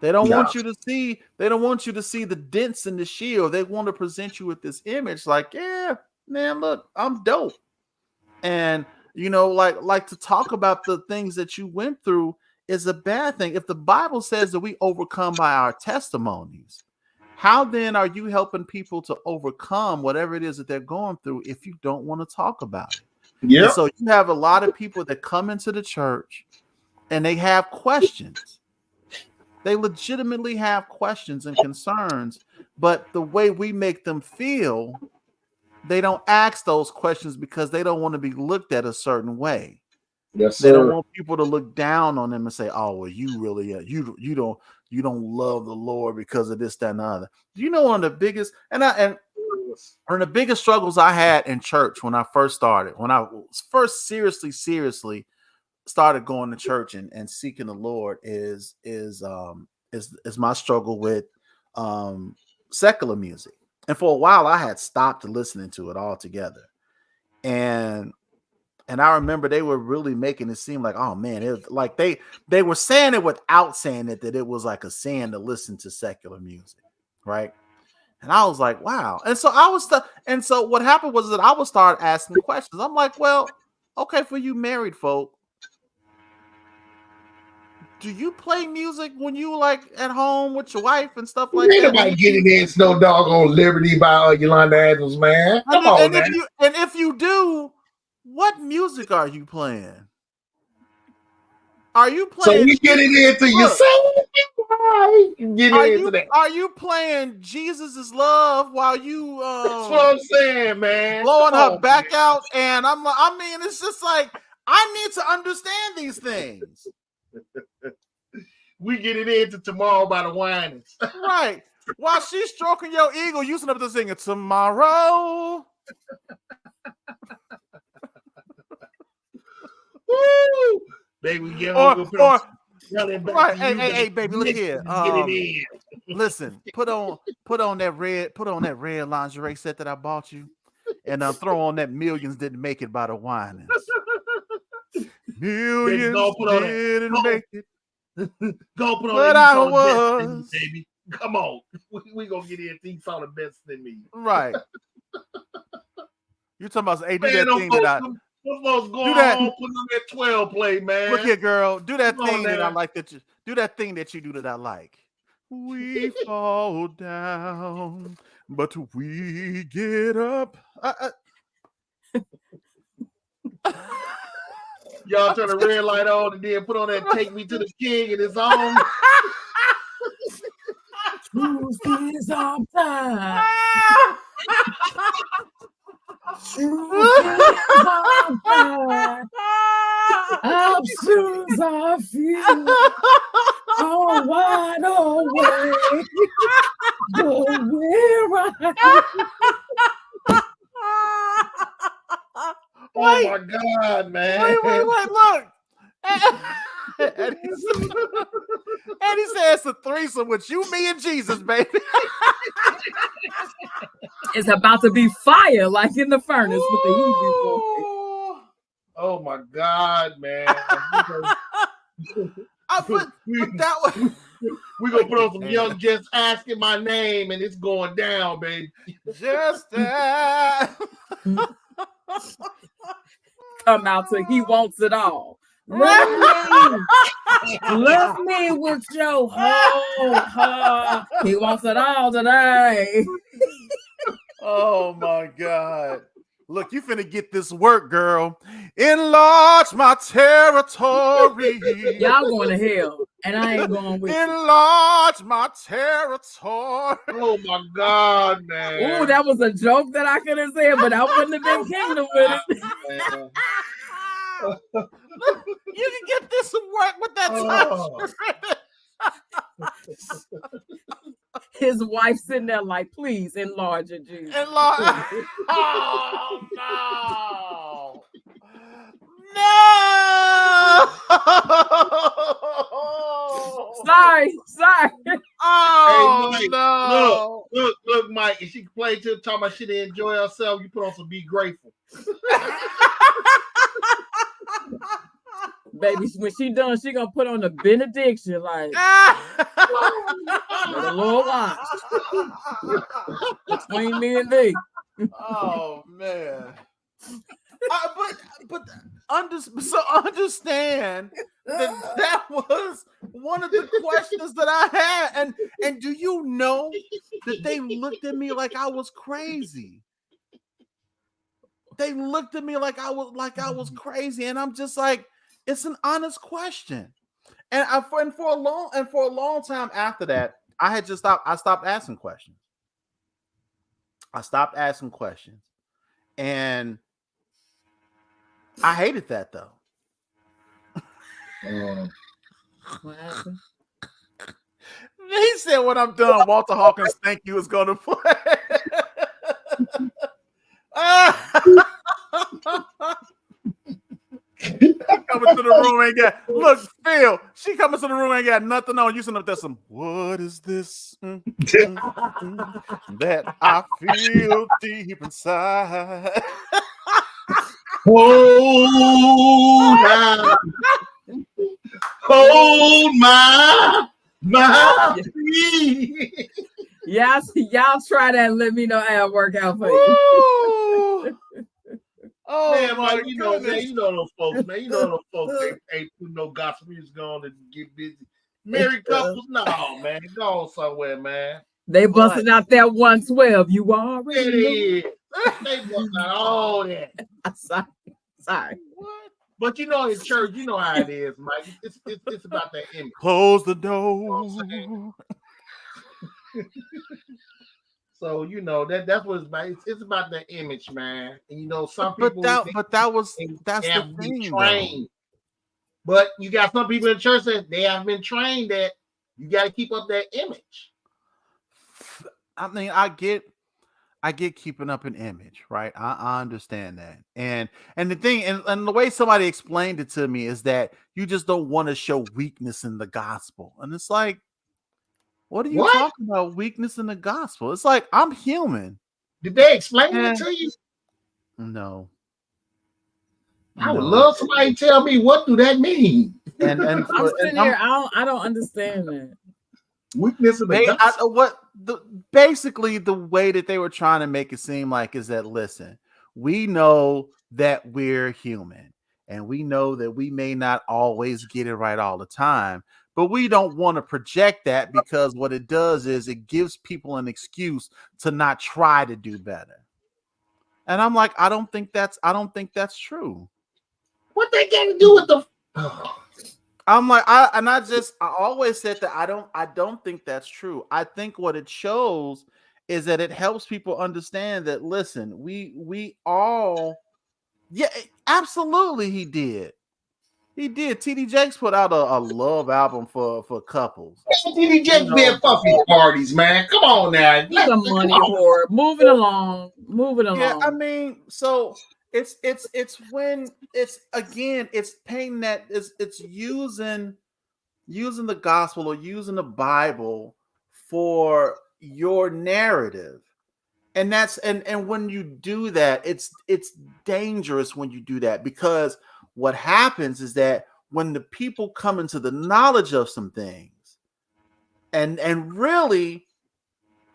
They don't want you to see. They don't want you to see the dents in the shield. They want to present you with this image, like, yeah, man, look, I'm dope. And like to talk about the things that you went through is a bad thing. If the Bible says that we overcome by our testimonies, how then are you helping people to overcome whatever it is that they're going through if you don't want to talk about it? Yeah. So you have a lot of people that come into the church and they have questions. They legitimately have questions and concerns, but the way we make them feel, they don't ask those questions because they don't want to be looked at a certain way. Yes, sir. They don't want people to look down on them and say, "Oh, well, you really you don't love the Lord because of this, that, and the other." One of the biggest one of the biggest struggles I had in church when I first started, when I first seriously started going to church and seeking the Lord is my struggle with secular music. And for a while I had stopped listening to it altogether. And I remember they were really making it seem like, oh man, it was like they were saying it without saying it, that it was like a sin to listen to secular music, right? And I was like, wow. And so so what happened was that I would start asking questions. I'm like, well, okay, for you married folk, do you play music when you like at home with your wife and stuff like that? Ain't nobody getting in no doggone Liberty by Yolanda Adams, man. Come on, man. If you do, what music are you playing? Are you playing? So we getting into you saying Are you playing Jesus is Love while you that's what I'm saying, man. Blowing her back out? And it's just like, I need to understand these things. We get it into Tomorrow by the Winans. Right. While she's stroking your ego, you up to singing Tomorrow. Woo! Baby, get right. Hey, baby, look here. Listen, put on that red lingerie set that I bought you, and throw on that Millions Didn't Make It by the Winans. Millions didn't make it. Go put on but I was, baby. Come on, we gonna get in. He saw the best in me, right? You talking about? Hey, do that thing that I do that. Home, put on that 12 play, man. Look here, girl. Do that thing that I like. Do that thing that you do that I like. We fall down, but we get up. Y'all turn the red light on and then put on that Take Me to the King and it's on. Tuesdays on time. Tuesdays on time. I'll choose our few. Oh, wide awake. But we're right. Oh my God, man. Wait, look. And he said it's a threesome with you, me, and Jesus, baby. It's about to be fire, like in the furnace with the Hebrew. Oh my God, man. We're gonna put on some Young Just Asking My Name and it's going down, baby. Just come out to He Wants It All. Love me with your whole heart. He wants it all today. Oh my God. Look, you finna get this work, girl. Enlarge my territory. Y'all going to hell, and I ain't going with you. Enlarge my territory. Oh my God, man. Ooh, that was a joke that I could have said, but I wouldn't have been kingdom with it. You can get this to work with that touch. his wife sitting there like, please enlarge it, Jesus. Enlarge. Oh no. No. Sorry. Oh Hey, Mike, no. look, Mike. If she played to talk about she didn't enjoy herself, you put on some "Be Grateful." Baby, when she done, she gonna put on the benediction, like, may the Lord watch between me and thee. Oh man. So understand that was one of the questions that I had, and do you know that they looked at me like I was crazy? They looked at me like I was crazy, and I'm just like, it's an honest question. And for a long time after that, I stopped asking questions. I stopped asking questions, and I hated that though. What happened? He said, "When I'm done, Walter Hawkins, thank you, is going to play." Coming to the room ain't got Phil. She coming to the room ain't got nothing on. You sitting up there some. What is this that I feel deep inside? Hold my feet. Y'all try that and let me know how it work out for you. Oh Man, my Mike, goodness. you know those folks, man. You know those folks ain't putting no gospel music on to get busy. Married couples, no, man. Go on somewhere, man. They busted out that 112. You already know. It is. They busting out all that. Sorry. What? But you know, in church, you know how it is, Mike. It's about that image. Close the door. So you know that's what it's about. It's about the image, man. And you know, some people that's the thing, trained. But you got some people in church that they have been trained that you got to keep up that image. I mean, I get keeping up an image, right? I understand that. And the thing, and the way somebody explained it to me is that you just don't want to show weakness in the gospel. And it's like, what are you talking about? Weakness in the gospel? It's like, I'm human. Did they explain it to you? No. I would love somebody to tell me what do that mean. And I'm sitting here. I don't understand that. Weakness in the gospel. Basically the way that they were trying to make it seem like is that, listen, we know that we're human, and we know that we may not always get it right all the time, but we don't want to project that, because what it does is it gives people an excuse to not try to do better. And I'm like, I don't think that's true. What they got to do with the? I'm like, I always said that I don't think that's true. I think what it shows is that it helps people understand that, listen, we all, yeah, absolutely, he did. TD Jakes put out a love album for couples. TD Jakes being puffy parties, man. Come on now. He's a money whore. Moving along. Yeah, I mean, so it's when it's painting that it's using the gospel or using the Bible for your narrative. And that's and when you do that, it's dangerous when you do that, because what happens is that when the people come into the knowledge of some things, and really,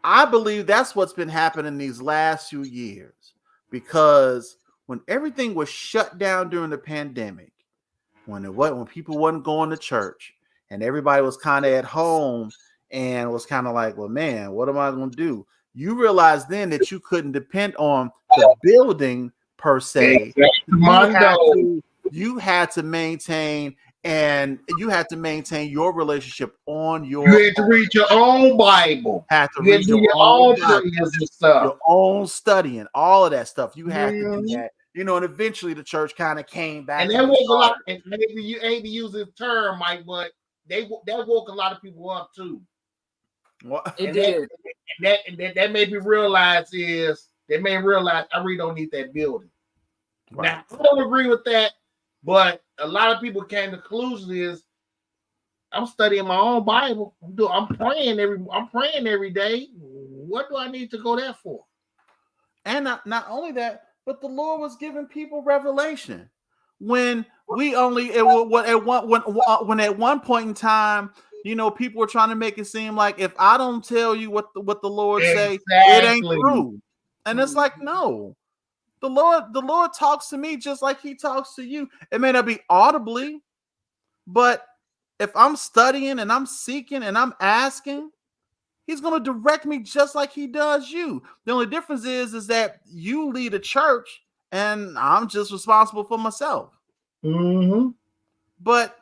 I believe that's what's been happening these last few years, because when everything was shut down during the pandemic, when people wasn't going to church and everybody was kind of at home and was kind of like, well, man, what am I going to do? You realize then that you couldn't depend on the building per se. You had to maintain your relationship on your. You had to read your own Bible. Had to read your own prayers and stuff. Your own studying, all of that stuff. You had to do that. You know, and eventually the church kind of came back. And that woke a lot. And maybe you ain't to use this term, Mike, but that woke a lot of people up too. What? It And did. that made me realize I really don't need that building. Right. Now I don't agree with that, but a lot of people came to the conclusion is I'm studying my own Bible. I'm praying every day. What do I need to go there for? And not only that, but the Lord was giving people revelation. When we only at one point in time, people were trying to make it seem like if I don't tell you what the Lord say, it ain't Exactly. true. And it's like, no. The Lord talks to me just like he talks to you. It may not be audibly, but if I'm studying and I'm seeking and I'm asking, he's going to direct me just like he does you. The only difference is that you lead a church and I'm just responsible for myself. Mm-hmm. But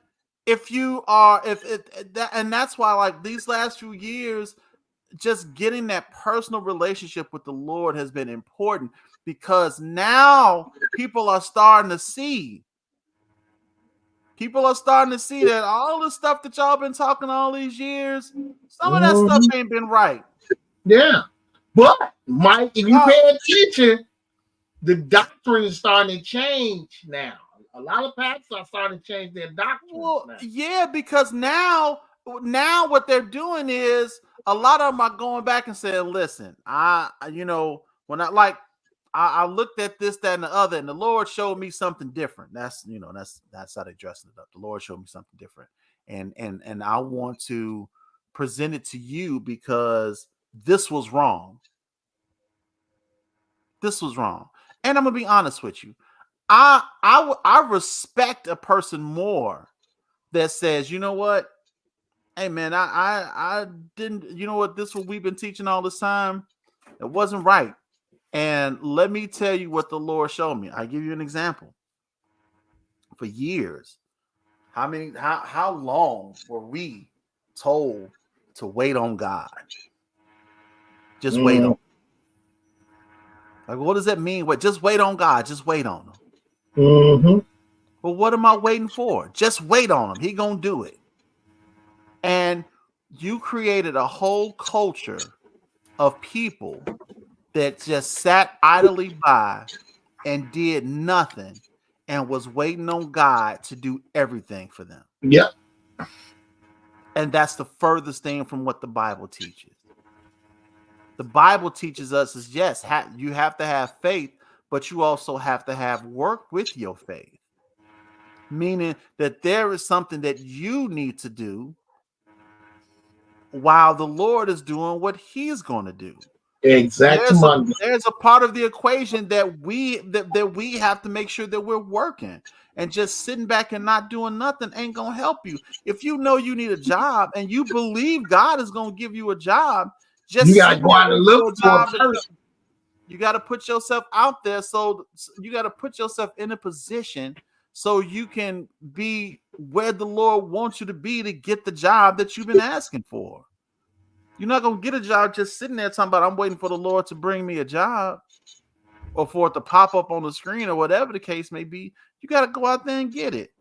if you are, and that's why, like, these last few years, just getting that personal relationship with the Lord has been important, because now people are starting to see. People are starting to see that all the stuff that y'all been talking all these years, some of that stuff ain't been right. Yeah. But Mike, if you pay attention, the doctrine is starting to change now. A lot of pastors are starting to change their doctrine. Well, yeah, because now what they're doing is a lot of them are going back and saying, listen, when I looked at this, that, and the other, and the Lord showed me something different. That's how they dressing it up. The Lord showed me something different. And I want to present it to you because this was wrong. This was wrong. And I'm gonna be honest with you. I respect a person more that says, you know what? Hey man, I didn't, this what we've been teaching all this time. It wasn't right. And let me tell you what the Lord showed me. I give you an example. For years, how long were we told to wait on God? Just wait on. Like, what does that mean? Just wait on God. Just wait on him. Mm-hmm. Well, what am I waiting for? Just wait on him. He gonna do it. And you created a whole culture of people that just sat idly by and did nothing and was waiting on God to do everything for them. Yep. And that's the furthest thing from what the Bible teaches. The Bible teaches us is, yes, you have to have faith, but you also have to have work with your faith. Meaning that there is something that you need to do while the Lord is doing what he's going to do. Exactly. There's a part of the equation that we have to make sure that we're working, and just sitting back and not doing nothing ain't going to help you. If you know you need a job and you believe God is going to give you a job, just you got to go out and look for a person. You got to put yourself out there. So you got to put yourself in a position so you can be where the Lord wants you to be to get the job that you've been asking for. You're not going to get a job just sitting there talking about, I'm waiting for the Lord to bring me a job, or for it to pop up on the screen, or whatever the case may be. You got to go out there and get it.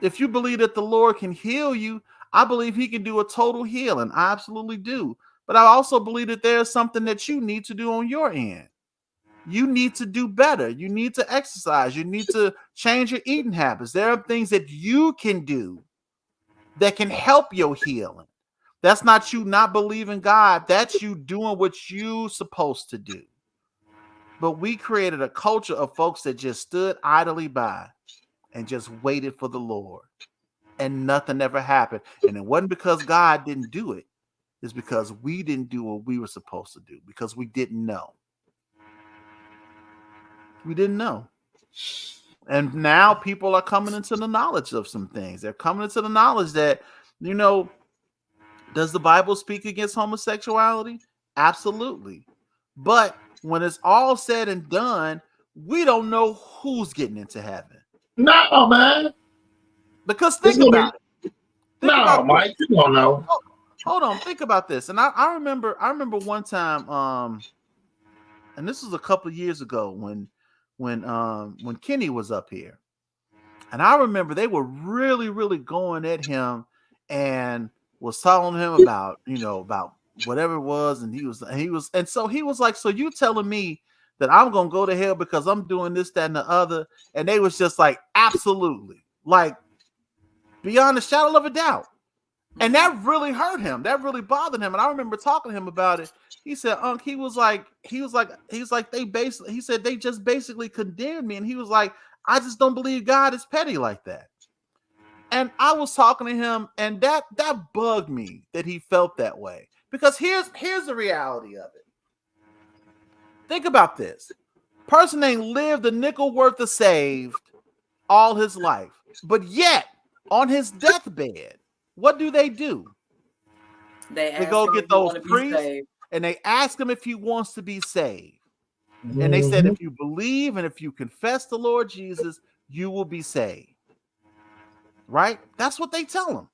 If you believe that the Lord can heal you, I believe he can do a total healing. I absolutely do. But I also believe that there's something that you need to do on your end. You need to do better. You need to exercise. You need to change your eating habits. There are things that you can do that can help your healing. That's not you not believing God. That's you doing what you're supposed to do. But we created a culture of folks that just stood idly by and just waited for the Lord. And nothing ever happened. And it wasn't because God didn't do it. It's because we didn't do what we were supposed to do, because we didn't know. We didn't know. And now people are coming into the knowledge of some things. They're coming into the knowledge that, does the Bible speak against homosexuality? Absolutely. But when it's all said and done, we don't know who's getting into heaven. No, man. Because think about it. Mike, you don't know. Hold on, think about this. And I remember one time, and this was a couple of years ago when Kenny was up here. And I remember they were really, really going at him and was telling him about whatever it was, and so he was like, so you telling me that I'm gonna go to hell because I'm doing this, that, and the other? And they was just like, absolutely, like beyond a shadow of a doubt. And that really hurt him. That really bothered him. And I remember talking to him about it. He said, Unc, he was like, he said they just basically condemned me. And he was like, I just don't believe God is petty like that. And I was talking to him, and that bugged me that he felt that way. Because here's the reality of it. Think about this. Person ain't lived a nickel worth of saved all his life. But yet, on his deathbed, what do? They go get those priests and they ask him if he wants to be saved. And they said, if you believe and if you confess the Lord Jesus, you will be saved. Right? That's what they tell him.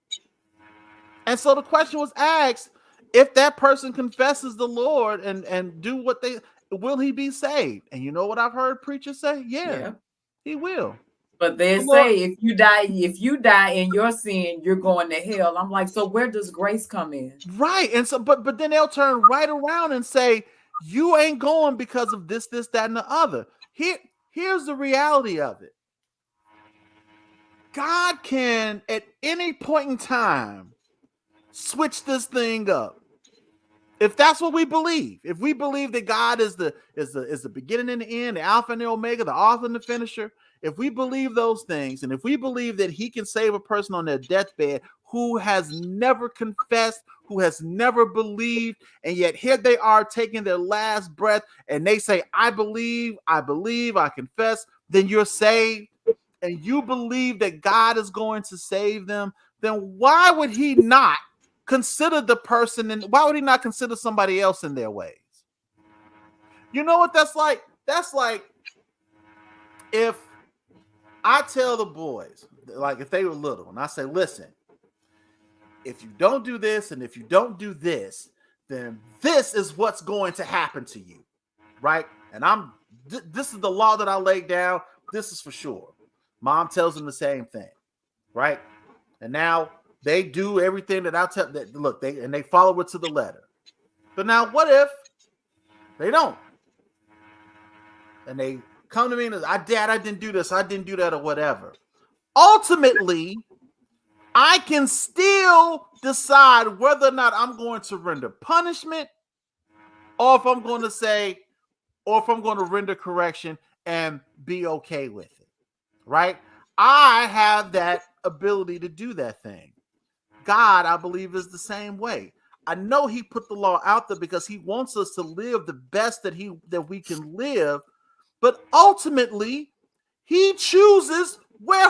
And so the question was asked, if that person confesses the Lord and do what will he be saved? And you know what I've heard preachers say? Yeah. He will. But they say if you die in your sin, you're going to hell. I'm like, so where does grace come in? Right. And so, but then they'll turn right around and say, you ain't going because of this, that, and the other. Here's the reality of it. God can, at any point in time, switch this thing up. If that's what we believe, if we believe that God is the beginning and the end, the Alpha and the Omega, the author and the finisher, if we believe those things, and if we believe that he can save a person on their deathbed who has never confessed, who has never believed, and yet here they are taking their last breath, and they say, I believe, I confess, then you're saved, and you believe that God is going to save them, then why would he not consider the person, and why would he not consider somebody else in their ways? You know what that's like? That's like if I tell the boys, like if they were little, and I say, listen, if you don't do this and if you don't do this, then this is what's going to happen to you, right? And this is the law that I laid down. This is for sure. Mom tells them the same thing, right? And now they do everything that I tell that. Look, they follow it to the letter. But now, what if they don't? And they come to me and Dad, I didn't do this, I didn't do that, or whatever. Ultimately, I can still decide whether or not I'm going to render punishment, or if I'm going to render correction and be okay with it, right? I have that ability to do that thing. God, I believe, is the same way. I know he put the law out there because he wants us to live the best that we can live, but ultimately, he chooses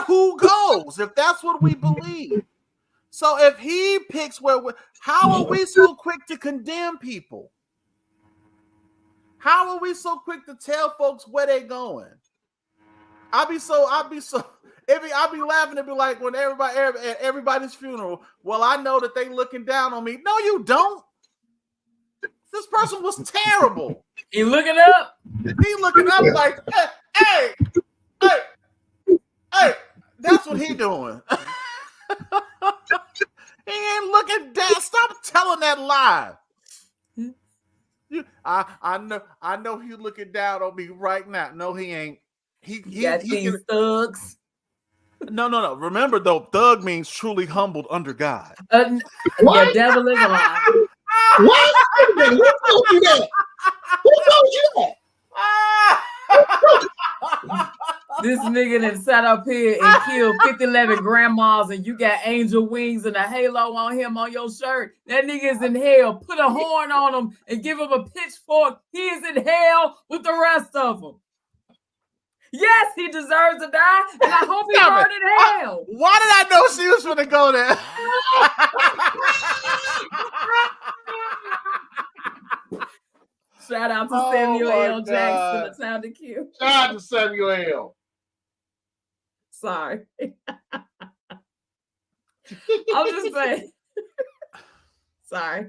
who goes, if that's what we believe. So if he picks how are we so quick to condemn people? How are we so quick to tell folks where they're going? I'll be laughing and be like, when at everybody's funeral, well, I know that they looking down on me. No, you don't. This person was terrible. He looking up like, hey, that's what he doing. He ain't looking down. Stop telling that lie. I know he's looking down on me right now. No, he ain't. He these thugs. No. Remember though, thug means truly humbled under God. The devil is alive. What? Who told you that? Who told you that? This nigga that sat up here and killed 50-11 grandmas, and you got angel wings and a halo on him on your shirt. That nigga is in hell. Put a horn on him and give him a pitchfork. He is in hell with the rest of them. Yes, he deserves to die, and I hope he burned in hell. Why did I know she was going to go there? Shout out to Samuel L. Jackson, The Time to Kill. Shout out to Samuel L. Sorry. I'm just saying. Sorry.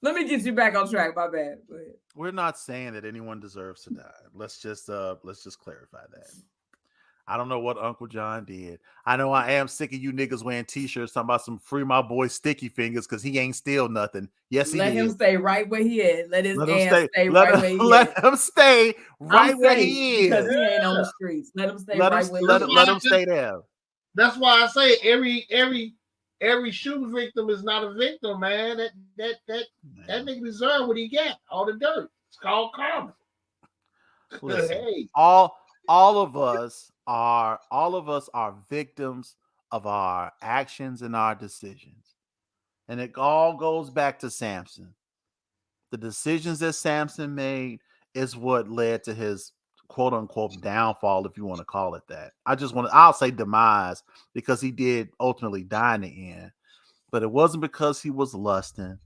Let me get you back on track. My bad. Go ahead. We're not saying that anyone deserves to die. Let's just clarify that. I don't know what Uncle John did. I know I am sick of you niggas wearing t-shirts talking about some free my boy Sticky Fingers because he ain't steal nothing. Yes, he Let him did. stay right where he is. Let his Let him ass stay. stay Let right him, where he is. let him stay right I'm where safe he because is. he ain't on the Yeah. streets. Let him stay Let him right where let he him, is. let him stay there. That's why I say every shooting victim is not a victim, man. That nigga deserve what he got. All the dirt. It's called karma. Listen, Hey, all of us are victims of our actions and our decisions. And it all goes back to Samson. The decisions that Samson made is what led to his quote unquote downfall, if you want to call it that. I'll say demise because he did ultimately die in the end. But it wasn't because he was lusting.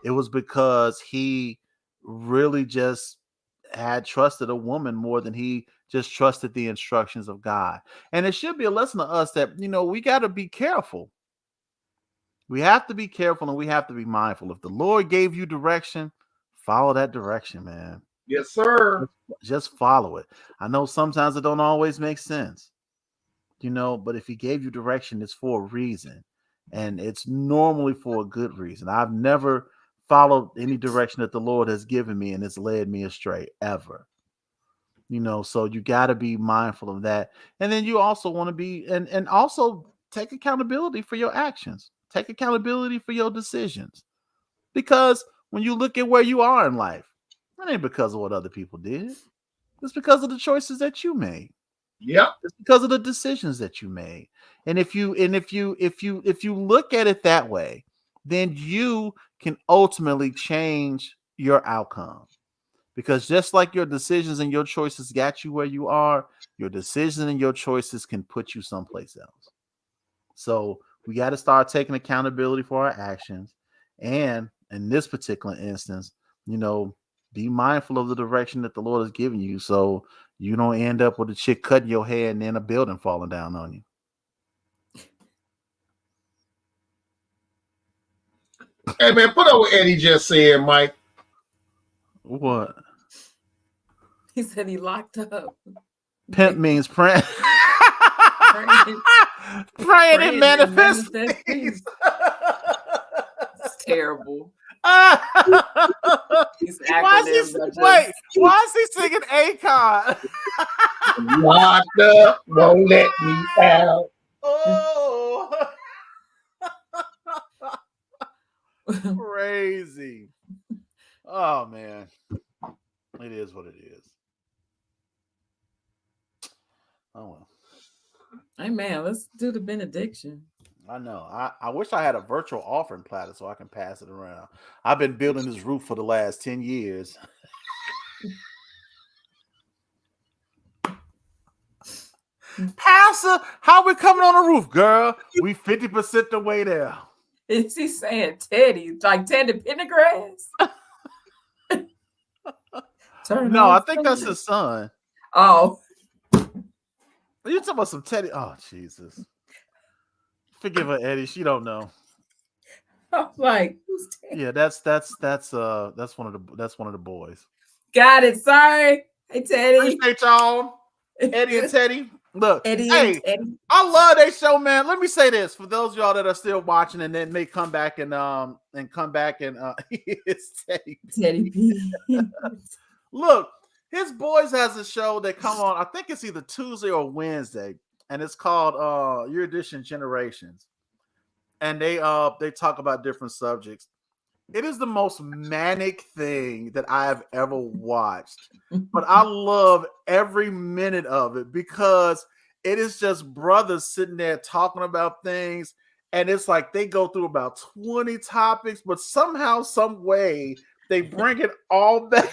It was because he really just had trusted a woman more than he just trusted the instructions of God. And it should be a lesson to us that, we got to be careful. We have to be careful and we have to be mindful. If the Lord gave you direction, follow that direction, man. yes, sir. Just follow it. I know sometimes it don't always make sense, but if he gave you direction, it's for a reason. And it's normally for a good reason. I've never followed any direction that the Lord has given me and it's led me astray ever. So you got to be mindful of that. And then you also want to be and also take accountability for your actions. Take accountability for your decisions. Because when you look at where you are in life, that ain't because of what other people did. It's because of the choices that you made. Yep. It's because of the decisions that you made. And if you look at it that way, then you can ultimately change your outcome. Because just like your decisions and your choices got you where you are, your decisions and your choices can put you someplace else. So we got to start taking accountability for our actions. And in this particular instance, be mindful of the direction that the Lord has given you so you don't end up with a chick cutting your hair and then a building falling down on you. Hey man, put up what Eddie just said, Mike. What? He said he locked up. Pimp means praying. Praying, Praying and manifest peace. peace. It's terrible. These Why is acronyms are he just wait? Why is he singing Akon? Locked up, won't let me out. Oh, crazy. Oh man, it is what it is. Oh well. Hey man, let's do the benediction. I know. I wish I had a virtual offering platter so I can pass it around. I've been building this roof for the last 10 years. Pastor, how we coming on the roof, girl? We 50% the way there. Is he saying Teddy? Like Teddy Pendergrass? No, I think that's his son. Oh. You talking about some Teddy? Oh, Jesus. Forgive her, Eddie. She don't know. I'm like, who's Teddy? Yeah, that's one of the boys. Got it. Sorry. Hey Teddy. Appreciate y'all. Eddie and Teddy. Look, Eddie hey, and Teddy. I love that show, man. Let me say this for those of y'all that are still watching and then may come back and it's Teddy. Teddy P. Look, his boys has a show that come on. I think it's either Tuesday or Wednesday, and it's called Your Edition Generations. And they talk about different subjects. It is the most manic thing that I have ever watched. But I love every minute of it because it is just brothers sitting there talking about things. And it's like they go through about 20 topics, but somehow, some way, they bring it all back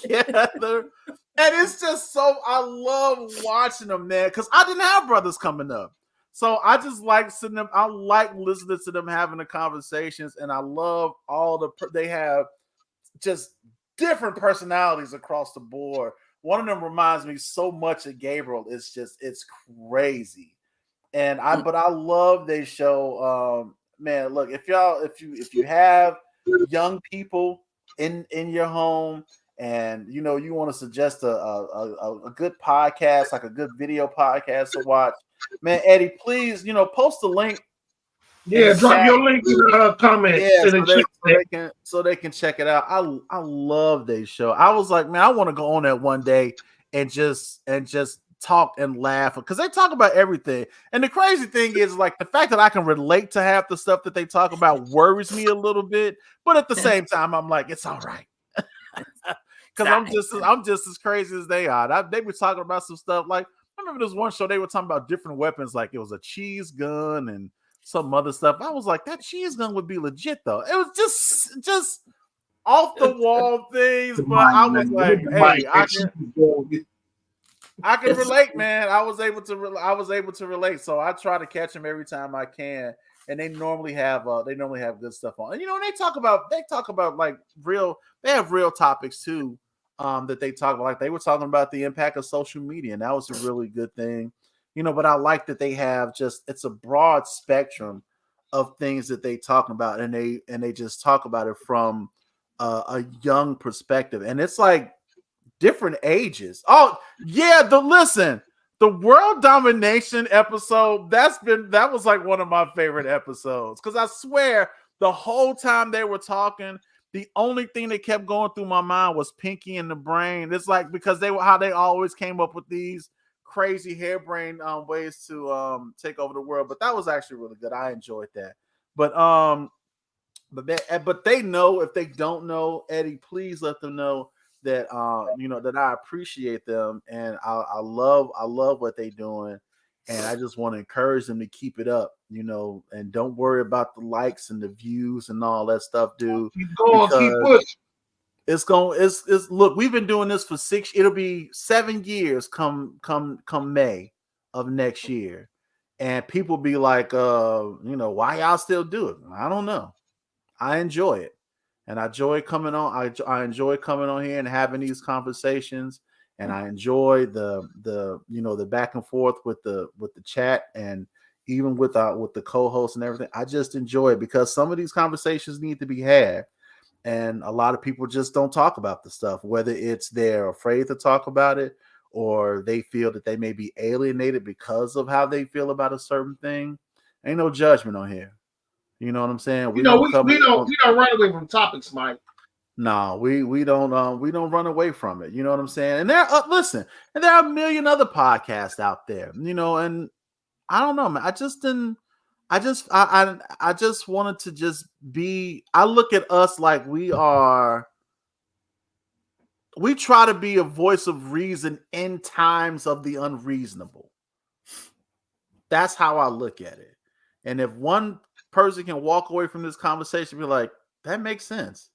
together. And it's just I love watching them, man, because I didn't have brothers coming up. So I just like sitting them. I like listening to them having the conversations, and I love they have just different personalities across the board. One of them reminds me so much of Gabriel. It's crazy, but I love they show. Man, look, if you have young people in your home and you want to suggest a good podcast, like a good video podcast to watch, man, Eddie, please, post the link in Yeah, the drop chat. your link in the comments. Yeah, In the so they can check it out. I love their show. I was like, man, I want to go on that one day and just talk and laugh, because they talk about everything. And the crazy thing is, like, the fact that I can relate to half the stuff that they talk about worries me a little bit, but at the same time, I'm like, it's all right. Because I'm just as crazy as they are. They were talking about some stuff, like, I remember this one show they were talking about different weapons, like it was a cheese gun and some other stuff. I was like, that cheese gun would be legit though. It was just off the wall things, but I was like, hey, I can relate, man. I was able to relate. So I try to catch them every time I can. And they normally have good stuff on. And they talk about like they have real topics too, that they talk about. Like they were talking about the impact of social media, and that was a really good thing. But I like that they have it's a broad spectrum of things that they talk about, and they just talk about it from a young perspective. And it's like different ages. Oh yeah, the world domination episode, that was like one of my favorite episodes, because I swear the whole time they were talking, the only thing that kept going through my mind was Pinky and the Brain. It's like, because they always came up with these crazy harebrained ways to take over the world. But that was actually really good. I enjoyed that. But they know, if they don't know, Eddie, please let them know that that I appreciate them, and I love what they're doing, and I just want to encourage them to keep it up, and don't worry about the likes and the views and all that stuff, dude. Keep going, keep pushing. Look, we've been doing this for it'll be 7 years come May of next year, and people be like, why y'all still do it? I don't know. I enjoy it. And I enjoy coming on. I enjoy coming on here and having these conversations, and I enjoy the back and forth with the chat, and even with the co-hosts and everything. I just enjoy it, because some of these conversations need to be had, and a lot of people just don't talk about the stuff, whether it's they're afraid to talk about it, or they feel that they may be alienated because of how they feel about a certain thing. Ain't no judgment on here. You know what I'm saying? We don't run away from topics, Mike. No, we don't run away from it. You know what I'm saying? And there are a million other podcasts out there. And I don't know, man. I just wanted to just be. I look at us like we try to be a voice of reason in times of the unreasonable. That's how I look at it. And if one person can walk away from this conversation and be like, that makes sense,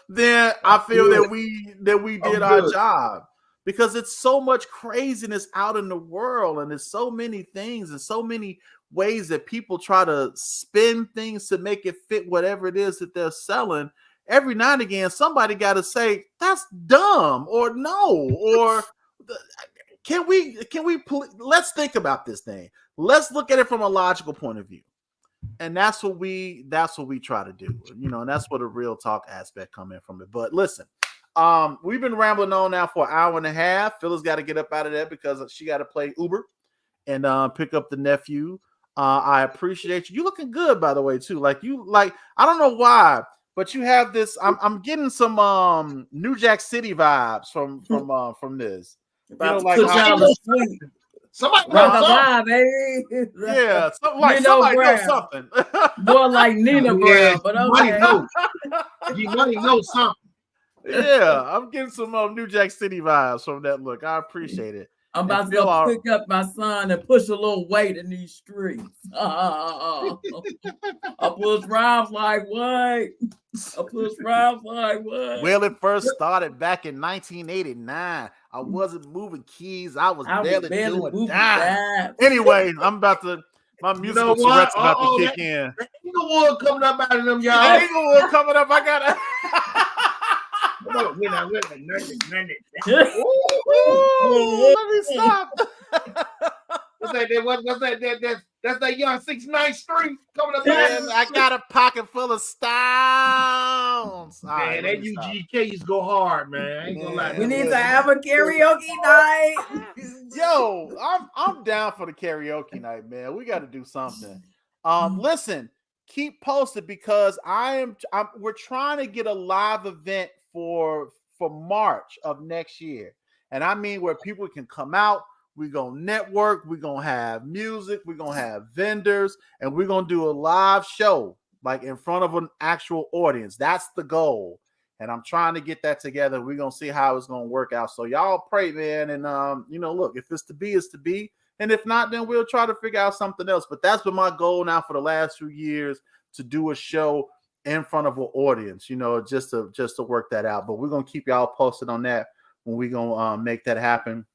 then I feel that we did our job, because it's so much craziness out in the world, and there's so many things and so many ways that people try to spin things to make it fit whatever it is that they're selling. Every now and again, somebody got to say that's dumb, or no, or can we let's think about this thing. Let's look at it from a logical point of view. And that's what we try to do, and that's where the real talk aspect come in from it. But listen, we've been rambling on now for an hour and a half. Phyllis got to get up out of there because she got to play Uber and pick up the nephew. I appreciate you. You looking good, by the way, too. I don't know why, but you have this. I'm getting some New Jack City vibes from this. Somebody knows baby. Yeah, somebody knows something. More like Nina Brown, but okay. Money knows something. Yeah, I'm getting some New Jack City vibes from that look. I appreciate it. I'm about to go pick up my son and push a little weight in these streets. I push rhymes like what? Well, it first started back in 1989. I wasn't moving keys. I was barely doing that. Anyway, my musical Tourette's about to kick in. Ain't no one coming up out of them, y'all. Ain't no one coming up. I gotta. Let me stop. That's that young 69th Street coming up Man, there. I got a pocket full of stones. All right, Man, let that me stop. UGKs go hard, man. I ain't gonna lie. We Man, need to listen. have a karaoke night. Yo, I'm down for the karaoke night, man. We got to do something. Listen, keep posted because we're trying to get a live event for March of next year. And I mean where people can come out, we're gonna network, we're gonna have music, we're gonna have vendors, and we're gonna do a live show like in front of an actual audience. That's the goal. And I'm trying to get that together. We're gonna see how it's gonna work out. So y'all pray, man. And look, if it's to be, it's to be. And if not, then we'll try to figure out something else. But that's been my goal now for the last few years to do a show in front of an audience, just to work that out. But we're gonna keep y'all posted on that when we're gonna make that happen.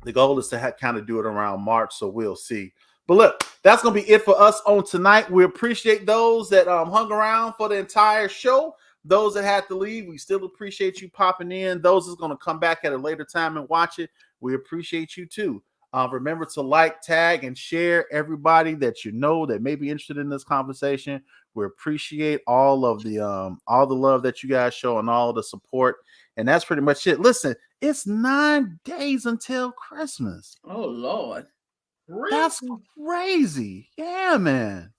The goal is to kind of do it around March, so we'll see. But look, that's gonna be it for us on tonight. We appreciate those that hung around for the entire show. Those that had to leave, we still appreciate you popping in. Those that's going to come back at a later time and watch it, we appreciate you too. Remember to like, tag, and share everybody that you know that may be interested in this conversation. We appreciate all the love that you guys show and all the support. And that's pretty much it. Listen, it's 9 days until Christmas. Oh Lord, that's crazy. Yeah, man.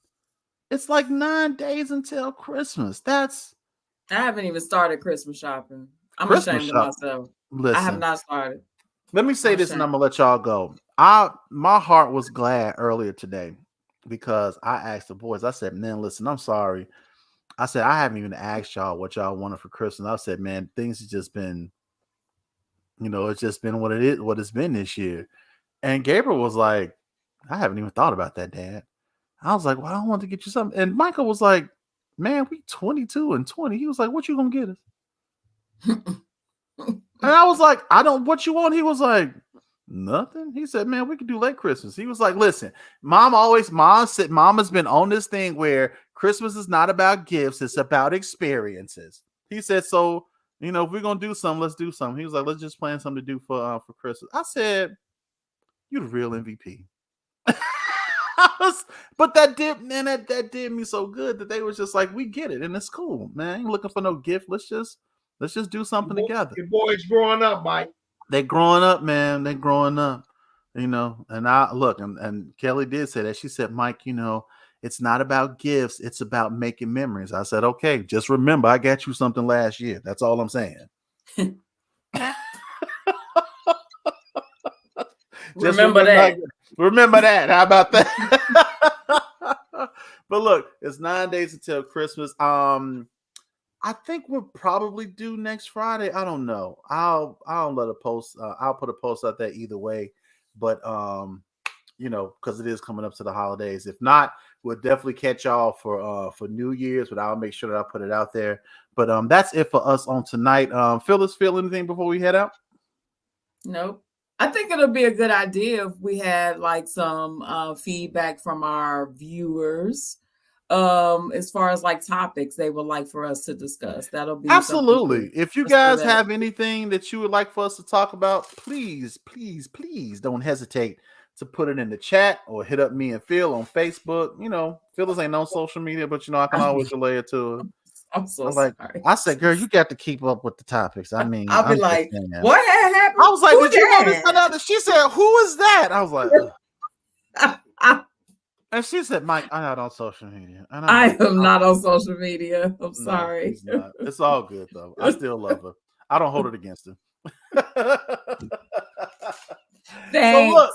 It's like 9 days until Christmas. I haven't even started Christmas shopping. I'm Christmas ashamed of myself. Listen, I have not started. Let me say this and I'm gonna let y'all go. My heart was glad earlier today because I asked the boys, I said, man, listen, I'm sorry. I said, I haven't even asked y'all what y'all wanted for Christmas. I said, man, things have just been, it's just been what it is, what it's been this year. And Gabriel was like, I haven't even thought about that, Dad. I was like, well, I want to get you something. And Michael was like, man, we 22 and 20. He was like, what you gonna get us? And I was like, what you want? He was like, nothing. He said, man, we could do late Christmas. He was like, listen, Mom said, Mama's been on this thing where Christmas is not about gifts, it's about experiences. He said, so, if we're going to do something, let's do something. He was like, let's just plan something to do for Christmas. I said, you the real MVP. But that did me so good that they was just like, we get it and it's cool, man. Ain't looking for no gift. Let's just do something together. Your boys growing up, Mike. They growing up, man. They growing up, and I look, and Kelly did say that. She said, Mike, it's not about gifts. It's about making memories. I said, okay, just remember, I got you something last year. That's all I'm saying. remember that. Remember that. How about that? But look, it's 9 days until Christmas. I think we'll probably do next Friday. I don't know. I'll let a post. I'll put a post out there either way. But because it is coming up to the holidays. If not, we'll definitely catch y'all for New Year's. But I'll make sure that I put it out there. But that's it for us on tonight. Phyllis, feel anything before we head out? Nope. I think it'll be a good idea if we had like some feedback from our viewers. As far as like topics they would like for us to discuss. That'll be absolutely. If you guys have anything that you would like for us to talk about, please don't hesitate to put it in the chat or hit up me and Phil on Facebook. Phyllis ain't on social media, but I can always relay it to her. I'm so sorry. I said, girl, you got to keep up with the topics. I mean, I'll be like, what happened? I was like, did you want to find out? She said, who is that? I was like, and she said, Mike, I'm not on social media. And I am not on social media. I'm sorry. It's all good, though. I still love her. I don't hold it against her. Thanks. So look,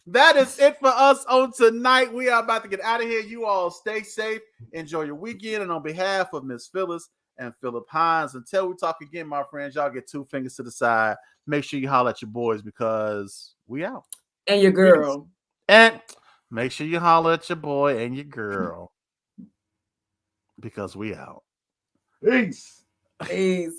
that is it for us on tonight. We are about to get out of here. You all stay safe. Enjoy your weekend. And on behalf of Miss Phyllis and Philip Hines, until we talk again, my friends, y'all get 2 fingers to the side. Make sure you holler at your boys because we out. And your girl. And make sure you holler at your boy and your girl because we out. Peace. Peace.